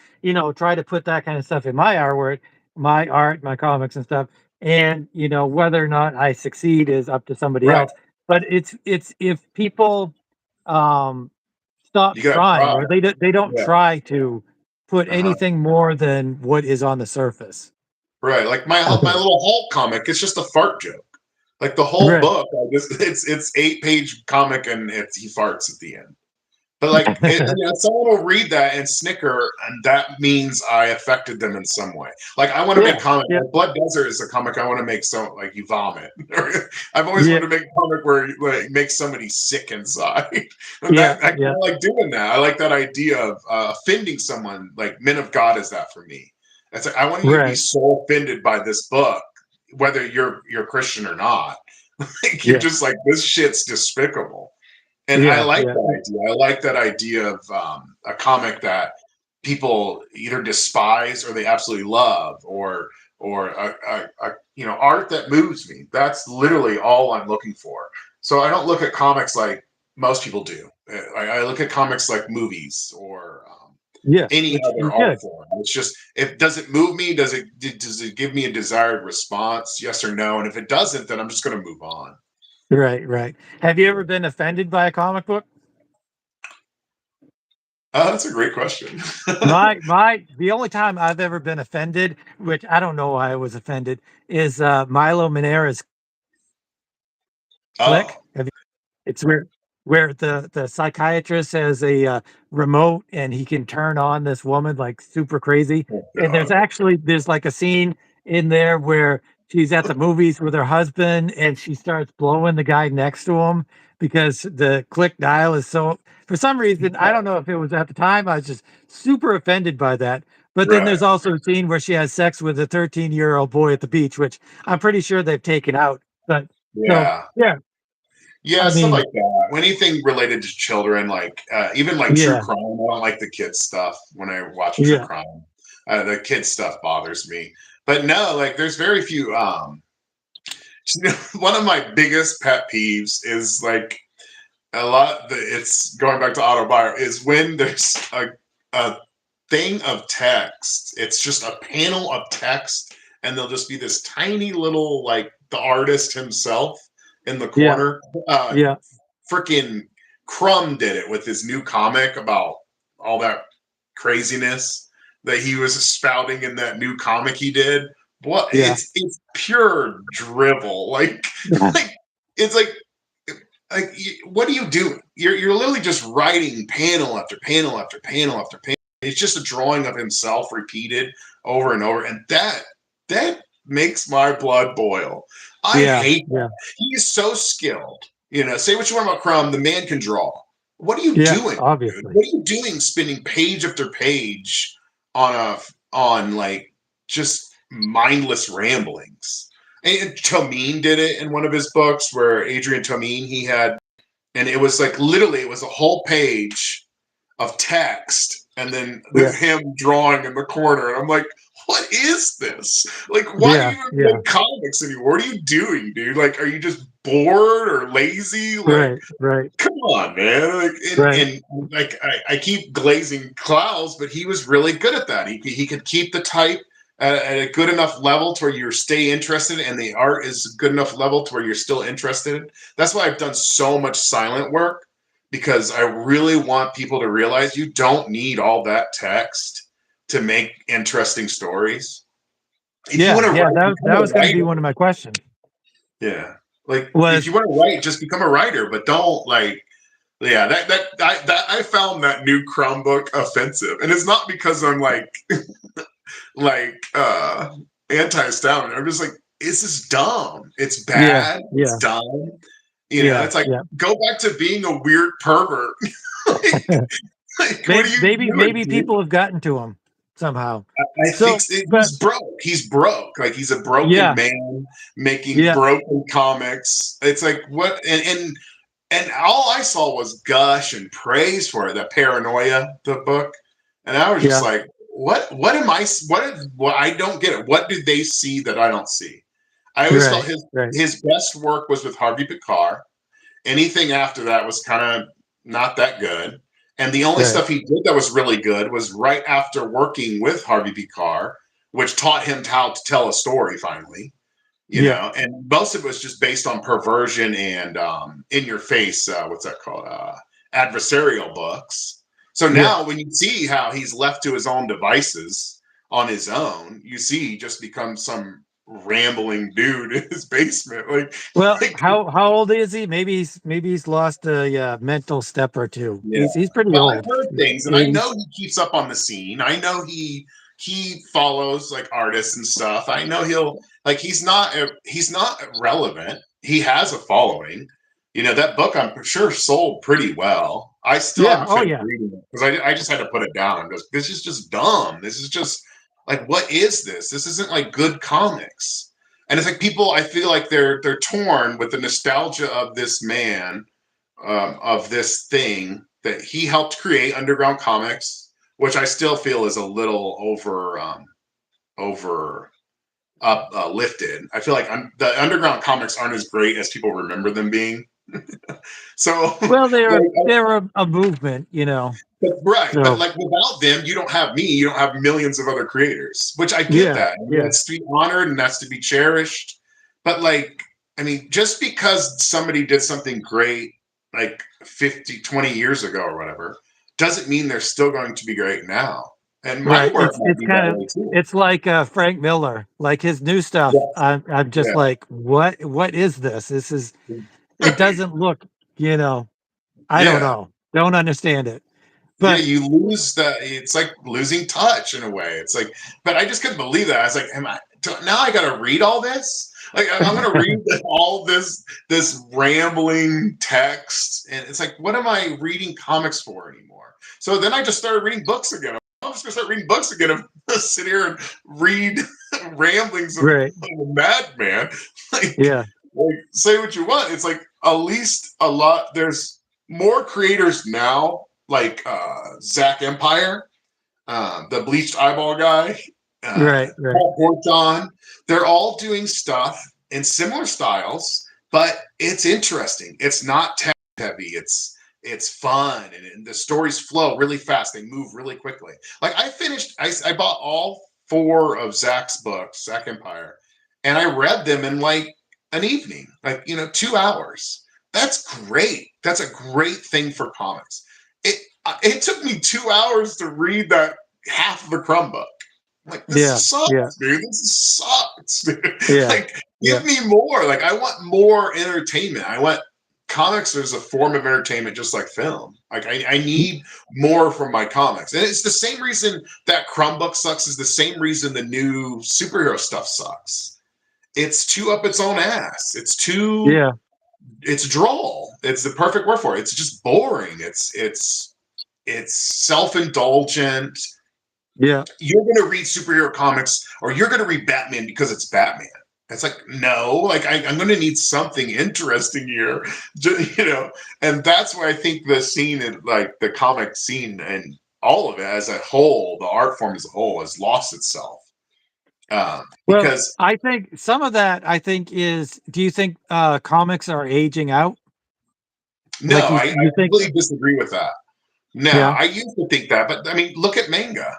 try to put that kind of stuff in my artwork, my art, my comics and stuff, and whether or not I succeed is up to somebody Right. else. But it's if people um stop You got to trying, try. or they don't Yeah. try to put Uh-huh. anything more than what is on the surface. Right. Like my little Hulk comic, it's just a fart joke. Like the whole Right. book, it's 8-page comic and he farts at the end. But like, someone will read that and snicker, and that means I affected them in some way. Like, I want to make Yeah. comic. Yeah. Like Blood Desert is a comic I want to make. So like you vomit. I've always Yeah. wanted to make a comic where you like make somebody sick inside. And Yeah. that I kind Yeah. of like doing that. I like that idea of offending someone. Like Men of God is that for me. It's like I want you to be Right. so offended by this book, whether you're Christian or not. Like you're Yeah. just like this shit's despicable. And I Yeah. like Yeah. that idea. I like that idea of a comic that people either despise or they absolutely love, or art that moves me. That's literally all I'm looking for. So I don't look at comics like most people do. I look at comics like movies or Yeah. any Which other is art good. form. It's just if does it move me? Does it give me a desired response? Yes or no? And if it doesn't, then I'm just going to move on. Right, right. Have you ever been offended by a comic book? That's a great question. The only time I've ever been offended, which I don't know why I was offended, is Milo Manera's Click. Oh, It's where the psychiatrist has a remote and he can turn on this woman like super crazy. oh And God. there's like a scene in there where she's at the movies with her husband and she starts blowing the guy next to him because the click dial is so, for some reason, I don't know if it was at the time, I was just super offended by that. But then Right. there's also a scene where she has sex with a 13-year-old boy at the beach, which I'm pretty sure they've taken out. But so Yeah. yeah, Yeah, I stuff mean, like that. Anything related to children, like even like true yeah. crime. I don't like the kids stuff when I watch true Yeah, crime. The kids stuff bothers me. But no, like there's very few. One of my biggest pet peeves is like it's going back to autobio is when there's a thing of text. It's just a panel of text, and there'll just be this tiny little like the artist himself in the yeah, corner. Uh, yeah, Freaking Crumb did it with his new comic about all that craziness that he was spouting in that new comic he did. What yeah, it's pure drivel. Like like it's like what are you doing? You're literally just writing panel after panel after panel after panel. It's just a drawing of himself repeated over and over, and that makes my blood boil. I yeah, hate that. yeah, He is so skilled. Say what you want about Crumb, the man can draw. What are you yeah, doing, dude? obviously. What are you doing spinning page after page on like just mindless ramblings? And Tomine did it in one of his books where Adrian Tomine he had, and it was like literally it was a whole page of text and then Yeah, him drawing in the corner. And I'm like, what is this? Like, why do yeah, you even yeah, make comics anymore? What are you doing, dude? Like, are you just bored or lazy? Like, right, right, come on, man. Like, right, and like I keep glazing clouds, but he was really good at that. He could keep the type at a good enough level to where you stay interested, and the art is a good enough level to where you're still interested. That's why I've done so much silent work, because I really want people to realize you don't need all that text to make interesting stories. If you Yeah, want to yeah, write, become that a was going to be writer. one of my questions. Yeah. Like if Was you want to write, just become a writer, but don't like, yeah, that I found that new Chromebook offensive. And it's not because I'm like anti-establishment. I'm just like, this is dumb. It's yeah, bad. It's yeah, dumb. yeah, It's like, yeah. go back to being a weird pervert. like, like, what are you doing, Maybe dude? people have gotten to him somehow. I think So, but he's broke. He's broke. Like he's a broken yeah, man making yeah, broken comics. It's like what and all I saw was gush and praise for it. The Paranoia, the book, and I was just yeah, like, what am I? What I don't get it. What did they see that I don't see? I always felt right, right, his best work was with Harvey Pekar. Anything after that was kind of not that good. And the only right. stuff he did that was really good was right after working with Harvey Pekar, which taught him how to tell a story finally, Yeah, and most of it was just based on perversion and in your face, what's that called? Adversarial books. So yeah. now when you see how he's left to his own devices on his own, you see he just becomes some rambling dude in his basement. Well, like how old is he? Maybe he's lost a mental step or two. Yeah. He's pretty Well, I've old. heard things, and I 80s. know he keeps up on the scene. I know he follows like artists and stuff. I know he'll like he's not relevant. He has a following. That book I'm sure sold pretty well. I still Yeah. haven't Oh finished yeah. reading it because I just had to put it down. I'm just this is just dumb. This is just like what is this? This isn't like good comics. And it's like people I feel like they're torn with the nostalgia of this man, of this thing that he helped create, Underground Comics, which I still feel is a little over lifted. I feel like the Underground Comics aren't as great as people remember them being. So, Well, like, they're a movement. but So like without them, you don't have me. You don't have millions of other creators, which I get yeah, that. I mean, yeah, that's to be honored and that's to be cherished. But like, I mean, just because somebody did something great like 50, 20 years ago or whatever, doesn't mean they're still going to be great now. And my right. work might It's be kind that of way too. it's like Frank Miller, like his new stuff. Yeah. I'm just like, what is this? This is it Yeah. doesn't look, I don't Yeah. know. Don't understand it. Yeah, But you lose it's like losing touch in a way. It's like, but I just couldn't believe that. I was like, now I got to read all this? Like, I'm going to read all this rambling text. And it's like, what am I reading comics for anymore? So then I just started reading books again. I'm just going to start reading books again and sit here and read ramblings of right. a madman. Like, Yeah. say what you want. It's like, at least there's more creators now, like Zach Empire, the bleached eyeball guy, Right. Right. Paul Porton. They're all doing stuff in similar styles, but it's interesting. It's not text heavy. It's fun, and the stories flow really fast. They move really quickly. Like I bought all four of Zach's books, Zach Empire, and I read them in like an evening, like 2 hours. That's great. That's a great thing for comics. It took me 2 hours to read that half of a Crumb book. Like, this Yeah. Yeah. sucks, dude. This sucks, dude. Yeah. Like, Yeah. give me more. Like, I want more entertainment. I want comics as a form of entertainment, just like film. Like, I need more from my comics. And it's the same reason that Crumb book sucks, is the same reason the new superhero stuff sucks. It's too up its own ass. Yeah. It's droll. It's the perfect word for it. It's just boring. It's self-indulgent. Yeah. You're going to read superhero comics, or you're going to read Batman because it's Batman. It's like, no, like I'm going to need something interesting here, and that's why I think the scene, and like the comic scene and all of it as a whole, the art form as a whole, has lost itself. Well, Because I think some of that is, do you think comics are aging out? no, Like I you think completely disagree with that. No, yeah. I used to think that, but I mean, look at manga.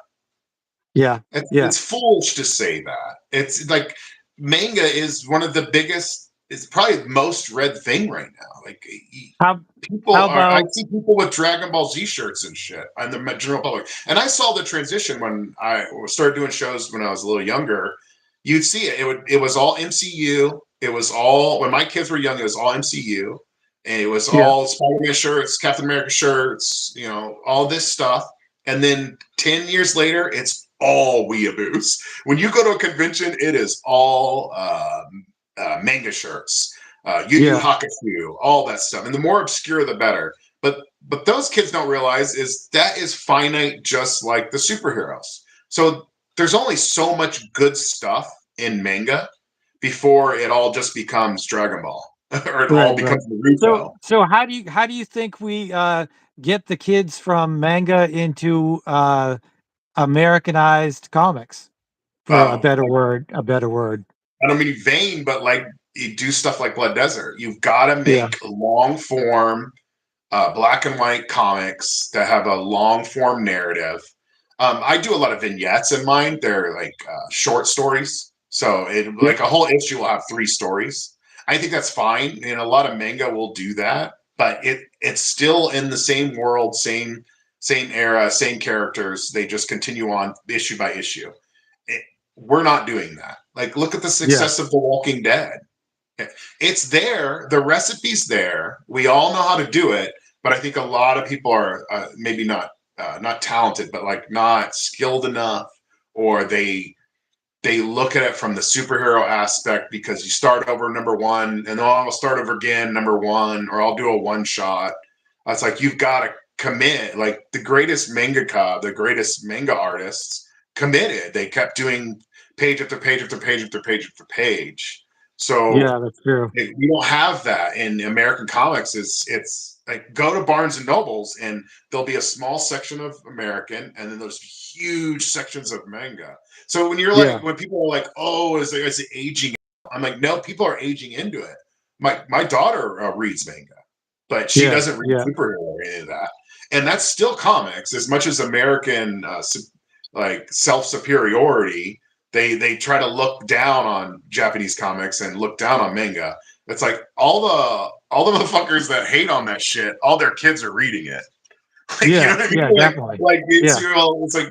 Yeah. Yeah. It's foolish to say that. It's like manga is one of the biggest, it's probably the most read thing right now. Like How people how are, I about see people with Dragon Ball Z shirts and shit on the general public. And I saw the transition when I started doing shows when I was a little younger. You'd see it. It was all MCU. It was all, when my kids were young, it was all MCU. And it was yeah, all Spider-Man shirts, Captain America shirts, all this stuff. And then 10 years later, it's all weeaboos. When you go to a convention, it is all manga shirts, Yu Yu yeah, Hakusho, all that stuff. And the more obscure, the better. But those kids don't realize is that is finite, just like the superheroes. So there's only so much good stuff in manga before it all just becomes Dragon Ball or it all right, right. becomes Naruto. So how do you think we get the kids from manga into Americanized comics, for a Oh, better word, a better word. I don't mean vain, but like you do stuff like Blood Desert. You've got to Yeah. make long form, black and white comics that have a long form narrative. I do a lot of vignettes in mine. They're like short stories. So Yep. like a whole issue will have 3 stories. I think that's fine. And a lot of manga will do that, but it's still in the same world, same era, same characters. They just continue on issue by issue. It, we're not doing that. Like, look at the Yeah. success of The Walking Dead. It's there. The recipe's there. We all know how to do it, but I think a lot of people are maybe not talented, but like not skilled enough, or they look at it from the superhero aspect because you start over number 1 and then I'll start over again number 1, or I'll do a one shot. It's like you've got to commit. Like the greatest mangaka, the greatest manga artists committed. They kept doing page after page after page after page after page. So Yeah, that's true. we don't have that in American comics. It's like go to Barnes and Nobles and there'll be a small section of American and then there's huge sections of manga. So when you're Yeah. like, when people are like, oh, is it aging? I'm like, no, people are aging into it. My daughter reads manga, but she Yeah. doesn't read Yeah. superhero or any of that. And that's still comics as much as American like self superiority. They try to look down on Japanese comics and look down on manga. It's like all the motherfuckers that hate on that shit, all their kids are reading it. Like, you know Yeah. what I mean? Yeah, definitely. Like Yeah. it's like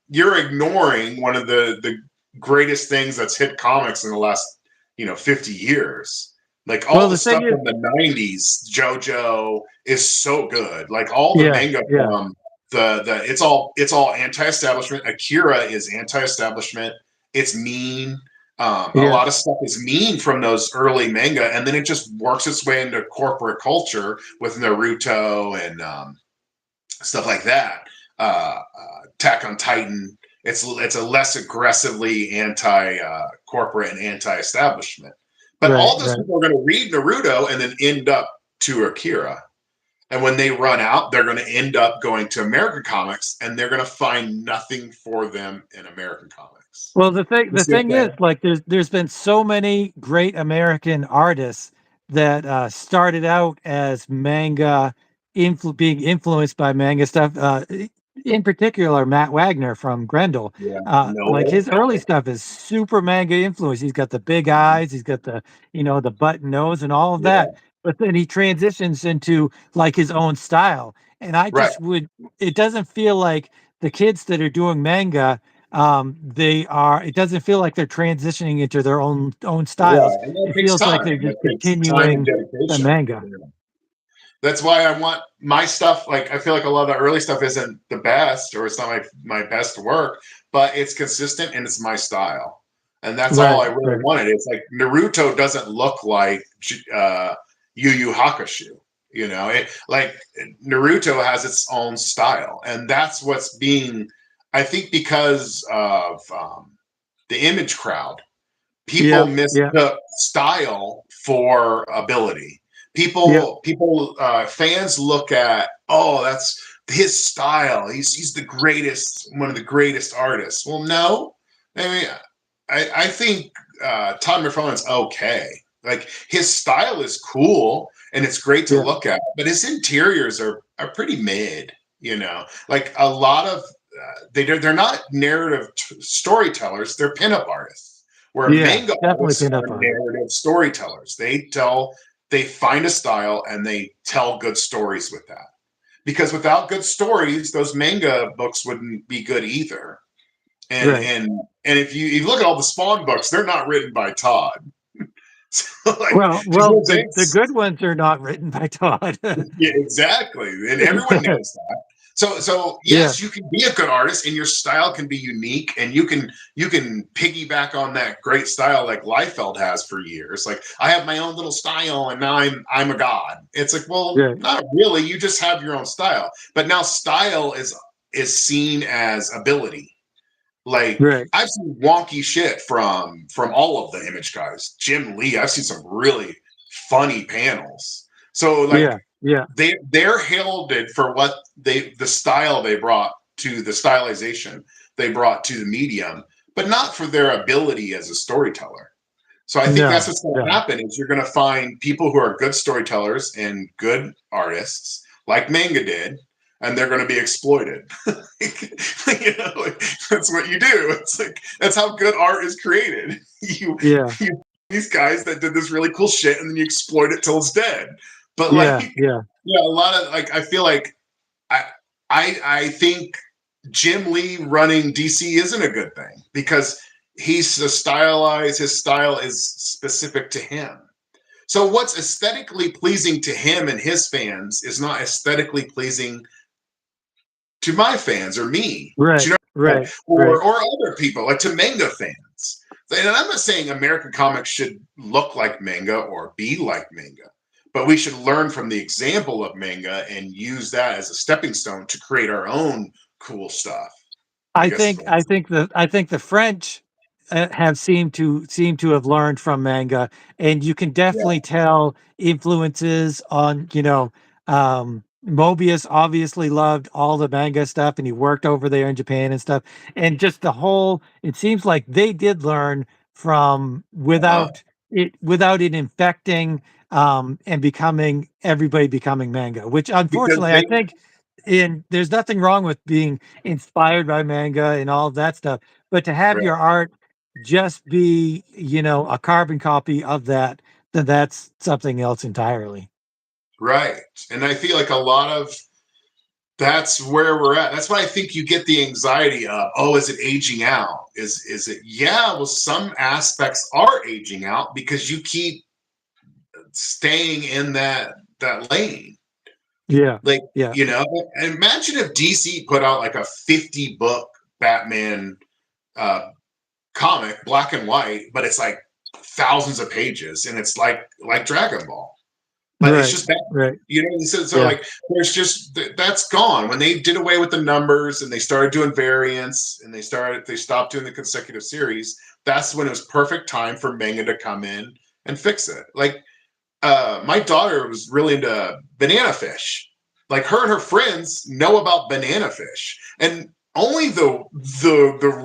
you're ignoring one of the greatest things that's hit comics in the last 50 years. Like Well, all the the thing stuff is, from the 90s, JoJo is so good. Like all the yeah, manga yeah, from the it's all anti-establishment. Akira is anti-establishment. It's mean. A yeah, lot of stuff is mean from those early manga, and then it just works its way into corporate culture with Naruto and stuff like that. Attack on Titan. It's a less aggressively anti-corporate and anti-establishment. But right, all those right. people are going to read Naruto and then end up to Akira. And when they run out, they're going to end up going to American comics, and they're going to find nothing for them in American comics. Well, the You see what thing I'm is, saying? like, there's been so many great American artists that started out as manga, being influenced by manga stuff. In particular, Matt Wagner from Grendel. Yeah. Like Noble. his early stuff is super manga influenced. He's got the big eyes, he's got the button nose and all of that. Yeah. But then he transitions into like his own style. And I Right. just would, it doesn't feel like the kids that are doing manga it doesn't feel like they're transitioning into their own styles. Right. And it It takes feels like time. they're It just takes time and continuing the dedication. manga. Yeah. That's why I want my stuff. Like I feel like a lot of the early stuff isn't the best, or it's not my best work, but it's consistent and it's my style, and that's all Right, I really right. wanted. It's like Naruto doesn't look like Yu Yu Hakusho. Like Naruto has its own style, and that's what's being. I think because of the image crowd, people Yeah, yeah, mistook style for ability. yeah, People fans look at, oh, that's his style. He's the greatest, one of the greatest artists. Well, no, I mean, I think Todd McFarlane's okay. Like his style is cool and it's great to yeah, look at, but his interiors are pretty mid. Like a lot of they're not narrative storytellers. They're pinup artists. Where Yeah, manga definitely artists pinup are artist. narrative storytellers. They find a style and they tell good stories with that. Because without good stories, those manga books wouldn't be good either. And Right. and if you look at all the Spawn books, they're not written by Todd. So like Well, the good ones are not written by Todd. yeah, exactly, and everyone knows that. So Yeah, yes, you can be a good artist, and your style can be unique, and you can piggyback on that great style like Liefeld has for years. Like I have my own little style, and now I'm a god. It's like, well, right, not really. You just have your own style, but now style is seen as ability. Like right. I've seen wonky shit from all of the Image guys. Jim Lee, I've seen some really funny panels. So like Yeah, yeah, they're heralded for what the style they brought to the stylization they brought to the medium, but not for their ability as a storyteller. So I think that's no, what's going to no. happen is you're going to find people who are good storytellers and good artists, like manga did, and they're going to be exploited. Like, that's what you do. It's like that's how good art is created. Yeah, You these guys that did this really cool shit, and then you exploit it till it's dead. But like, yeah, yeah, yeah, a lot of like I feel like I I think Jim Lee running DC isn't a good thing because he's a stylized, his style is specific to him. So what's aesthetically pleasing to him and his fans is not aesthetically pleasing to my fans or me. Do right, you know? right, right. Or other people, like to manga fans. And I'm not saying American comics should look like manga or be like manga, but we should learn from the example of manga and use that as a stepping stone to create our own cool stuff. I guess is what I'm saying. I think the French have seem to have learned from manga, and you can Yeah. definitely tell influences on, Mobius obviously loved all the manga stuff, and he worked over there in Japan and stuff, and just the whole. It seems like they did learn from Uh-huh. without it infecting and becoming everybody becoming manga, which Because unfortunately I they think. And there's nothing wrong with being inspired by manga and all of that stuff. But to have your right, art just be, a carbon copy of that, then that's something else entirely. right. And I feel like a lot of that's where we're at. That's why I think you get the anxiety of, oh, is it aging out? Is it yeah, well, some aspects are aging out because you keep staying in that lane. Yeah. Like, Yeah. imagine if DC put out like a 50 book Batman uh comic, black and white, but it's like thousands of pages and it's like Dragon Ball. But it's Right. just bad. Right. So Yeah. like there's just that's gone when they did away with the numbers and they started doing variants and they stopped doing the consecutive series. That's when it was perfect time for manga to come in and fix it. Like my daughter was really into banana fish. Like her and her friends know about banana fish, and only the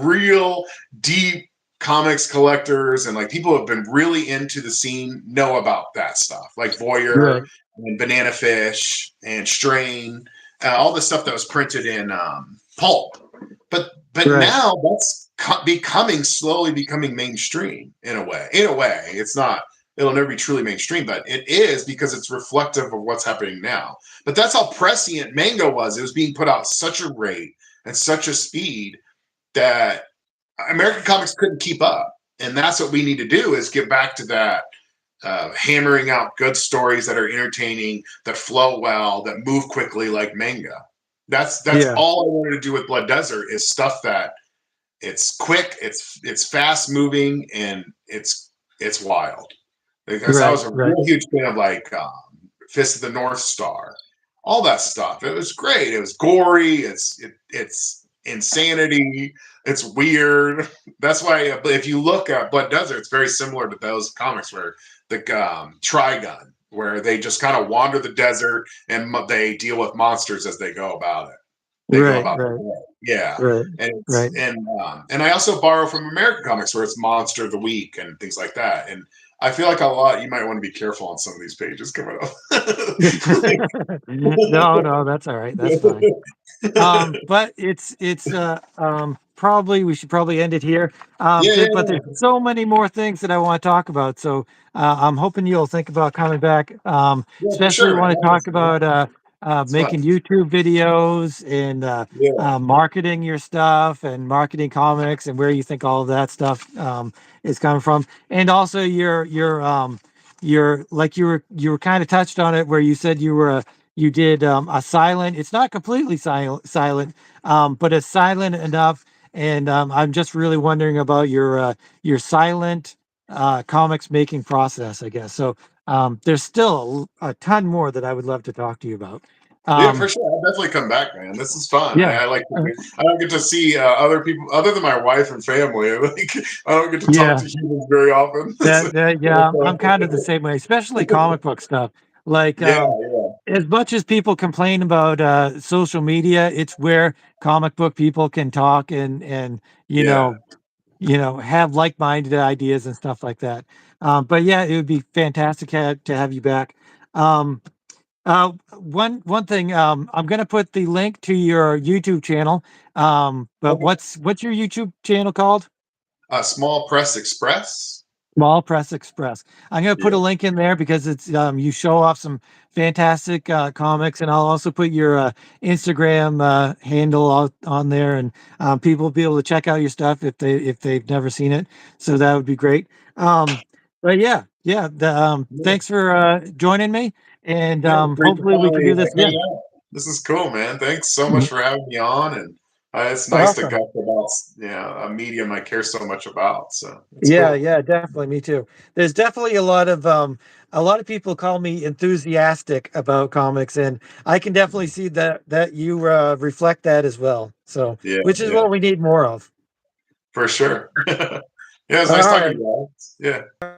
real deep comics collectors and like people who have been really into the scene know about that stuff, like Voyeur Right. and banana fish and Strain, all the stuff that was printed in pulp. But Right. now that's slowly becoming mainstream in a way. In a way, it's not it'll never be truly mainstream, but it is because it's reflective of what's happening now. But that's how prescient manga was. It was being put out such a rate and such a speed that American comics couldn't keep up. And that's what we need to do is get back to that hammering out good stories that are entertaining, that flow well, that move quickly like manga. That's Yeah. all I wanted to do with Blood Desert is stuff that it's quick, it's fast moving, and it's wild. Because I Right. was a Right. real huge fan of like Fist of the North Star, all that stuff. It was great. It was gory. It's insanity. It's weird. That's why if you look at Blood Desert, it's very similar to those comics where the Trigun, where they just kind of wander the desert and they deal with monsters as they go about it. They go Right. about Right. it. Yeah, Right. and Right. and I also borrow from American comics where it's Monster of the Week and things like that. And I feel like a lot. You might want to be careful on some of these pages coming up. No, no, that's all right. That's fine. But it's probably we should probably end it here. Yeah, yeah, But there's yeah. so many more things that I want to talk about. So I'm hoping you'll think about coming back. Yeah, for Especially sure, man. want to talk Honestly, about it's fun. making YouTube videos and Yeah, marketing your stuff and marketing comics and where you think all of that stuff is coming from. And also your like you were kind of touched on it where you said you did a silent. It's not completely silent, but it's silent enough. And I'm just really wondering about your silent comics making process, I guess. So there's still a ton more that I would love to talk to you about. yeah, for Um, sure. I'll definitely come back, man. This is fun. yeah, I like to uh, do. I don't get to see other people other than my wife and family. Like, I don't get to talk yeah. to humans very often. Yeah, I'm kind of the same way, especially comic book stuff. Like, Yeah, yeah, as much as people complain about social media, it's where comic book people can talk and you yeah. know, have like-minded ideas and stuff like that. But yeah, it would be fantastic to have you back. Um, one thing, I'm gonna put the link to your YouTube channel. But Okay. what's your YouTube channel called? Small Press Express. Small Press Express. I'm gonna put a Yeah, link in there because it's you show off some fantastic comics, and I'll also put your Instagram handle on there, and people will be able to check out your stuff if they've never seen it. So that would be great. But yeah, yeah. yeah. Thanks for joining me, and Yeah, it's great to hopefully we can finally do this hang again. out. This is cool, man. Thanks so much Mhm. for having me on, and it's nice to Welcome. gush about a medium I care so much about. So it's Yeah, cool. yeah, definitely. Me too. There's definitely a lot of people call me enthusiastic about comics, and I can definitely see that you reflect that as well. So, Yeah, which is yeah, what we need more of. for sure. Yeah, it's All nice talking to right. you guys. Yeah.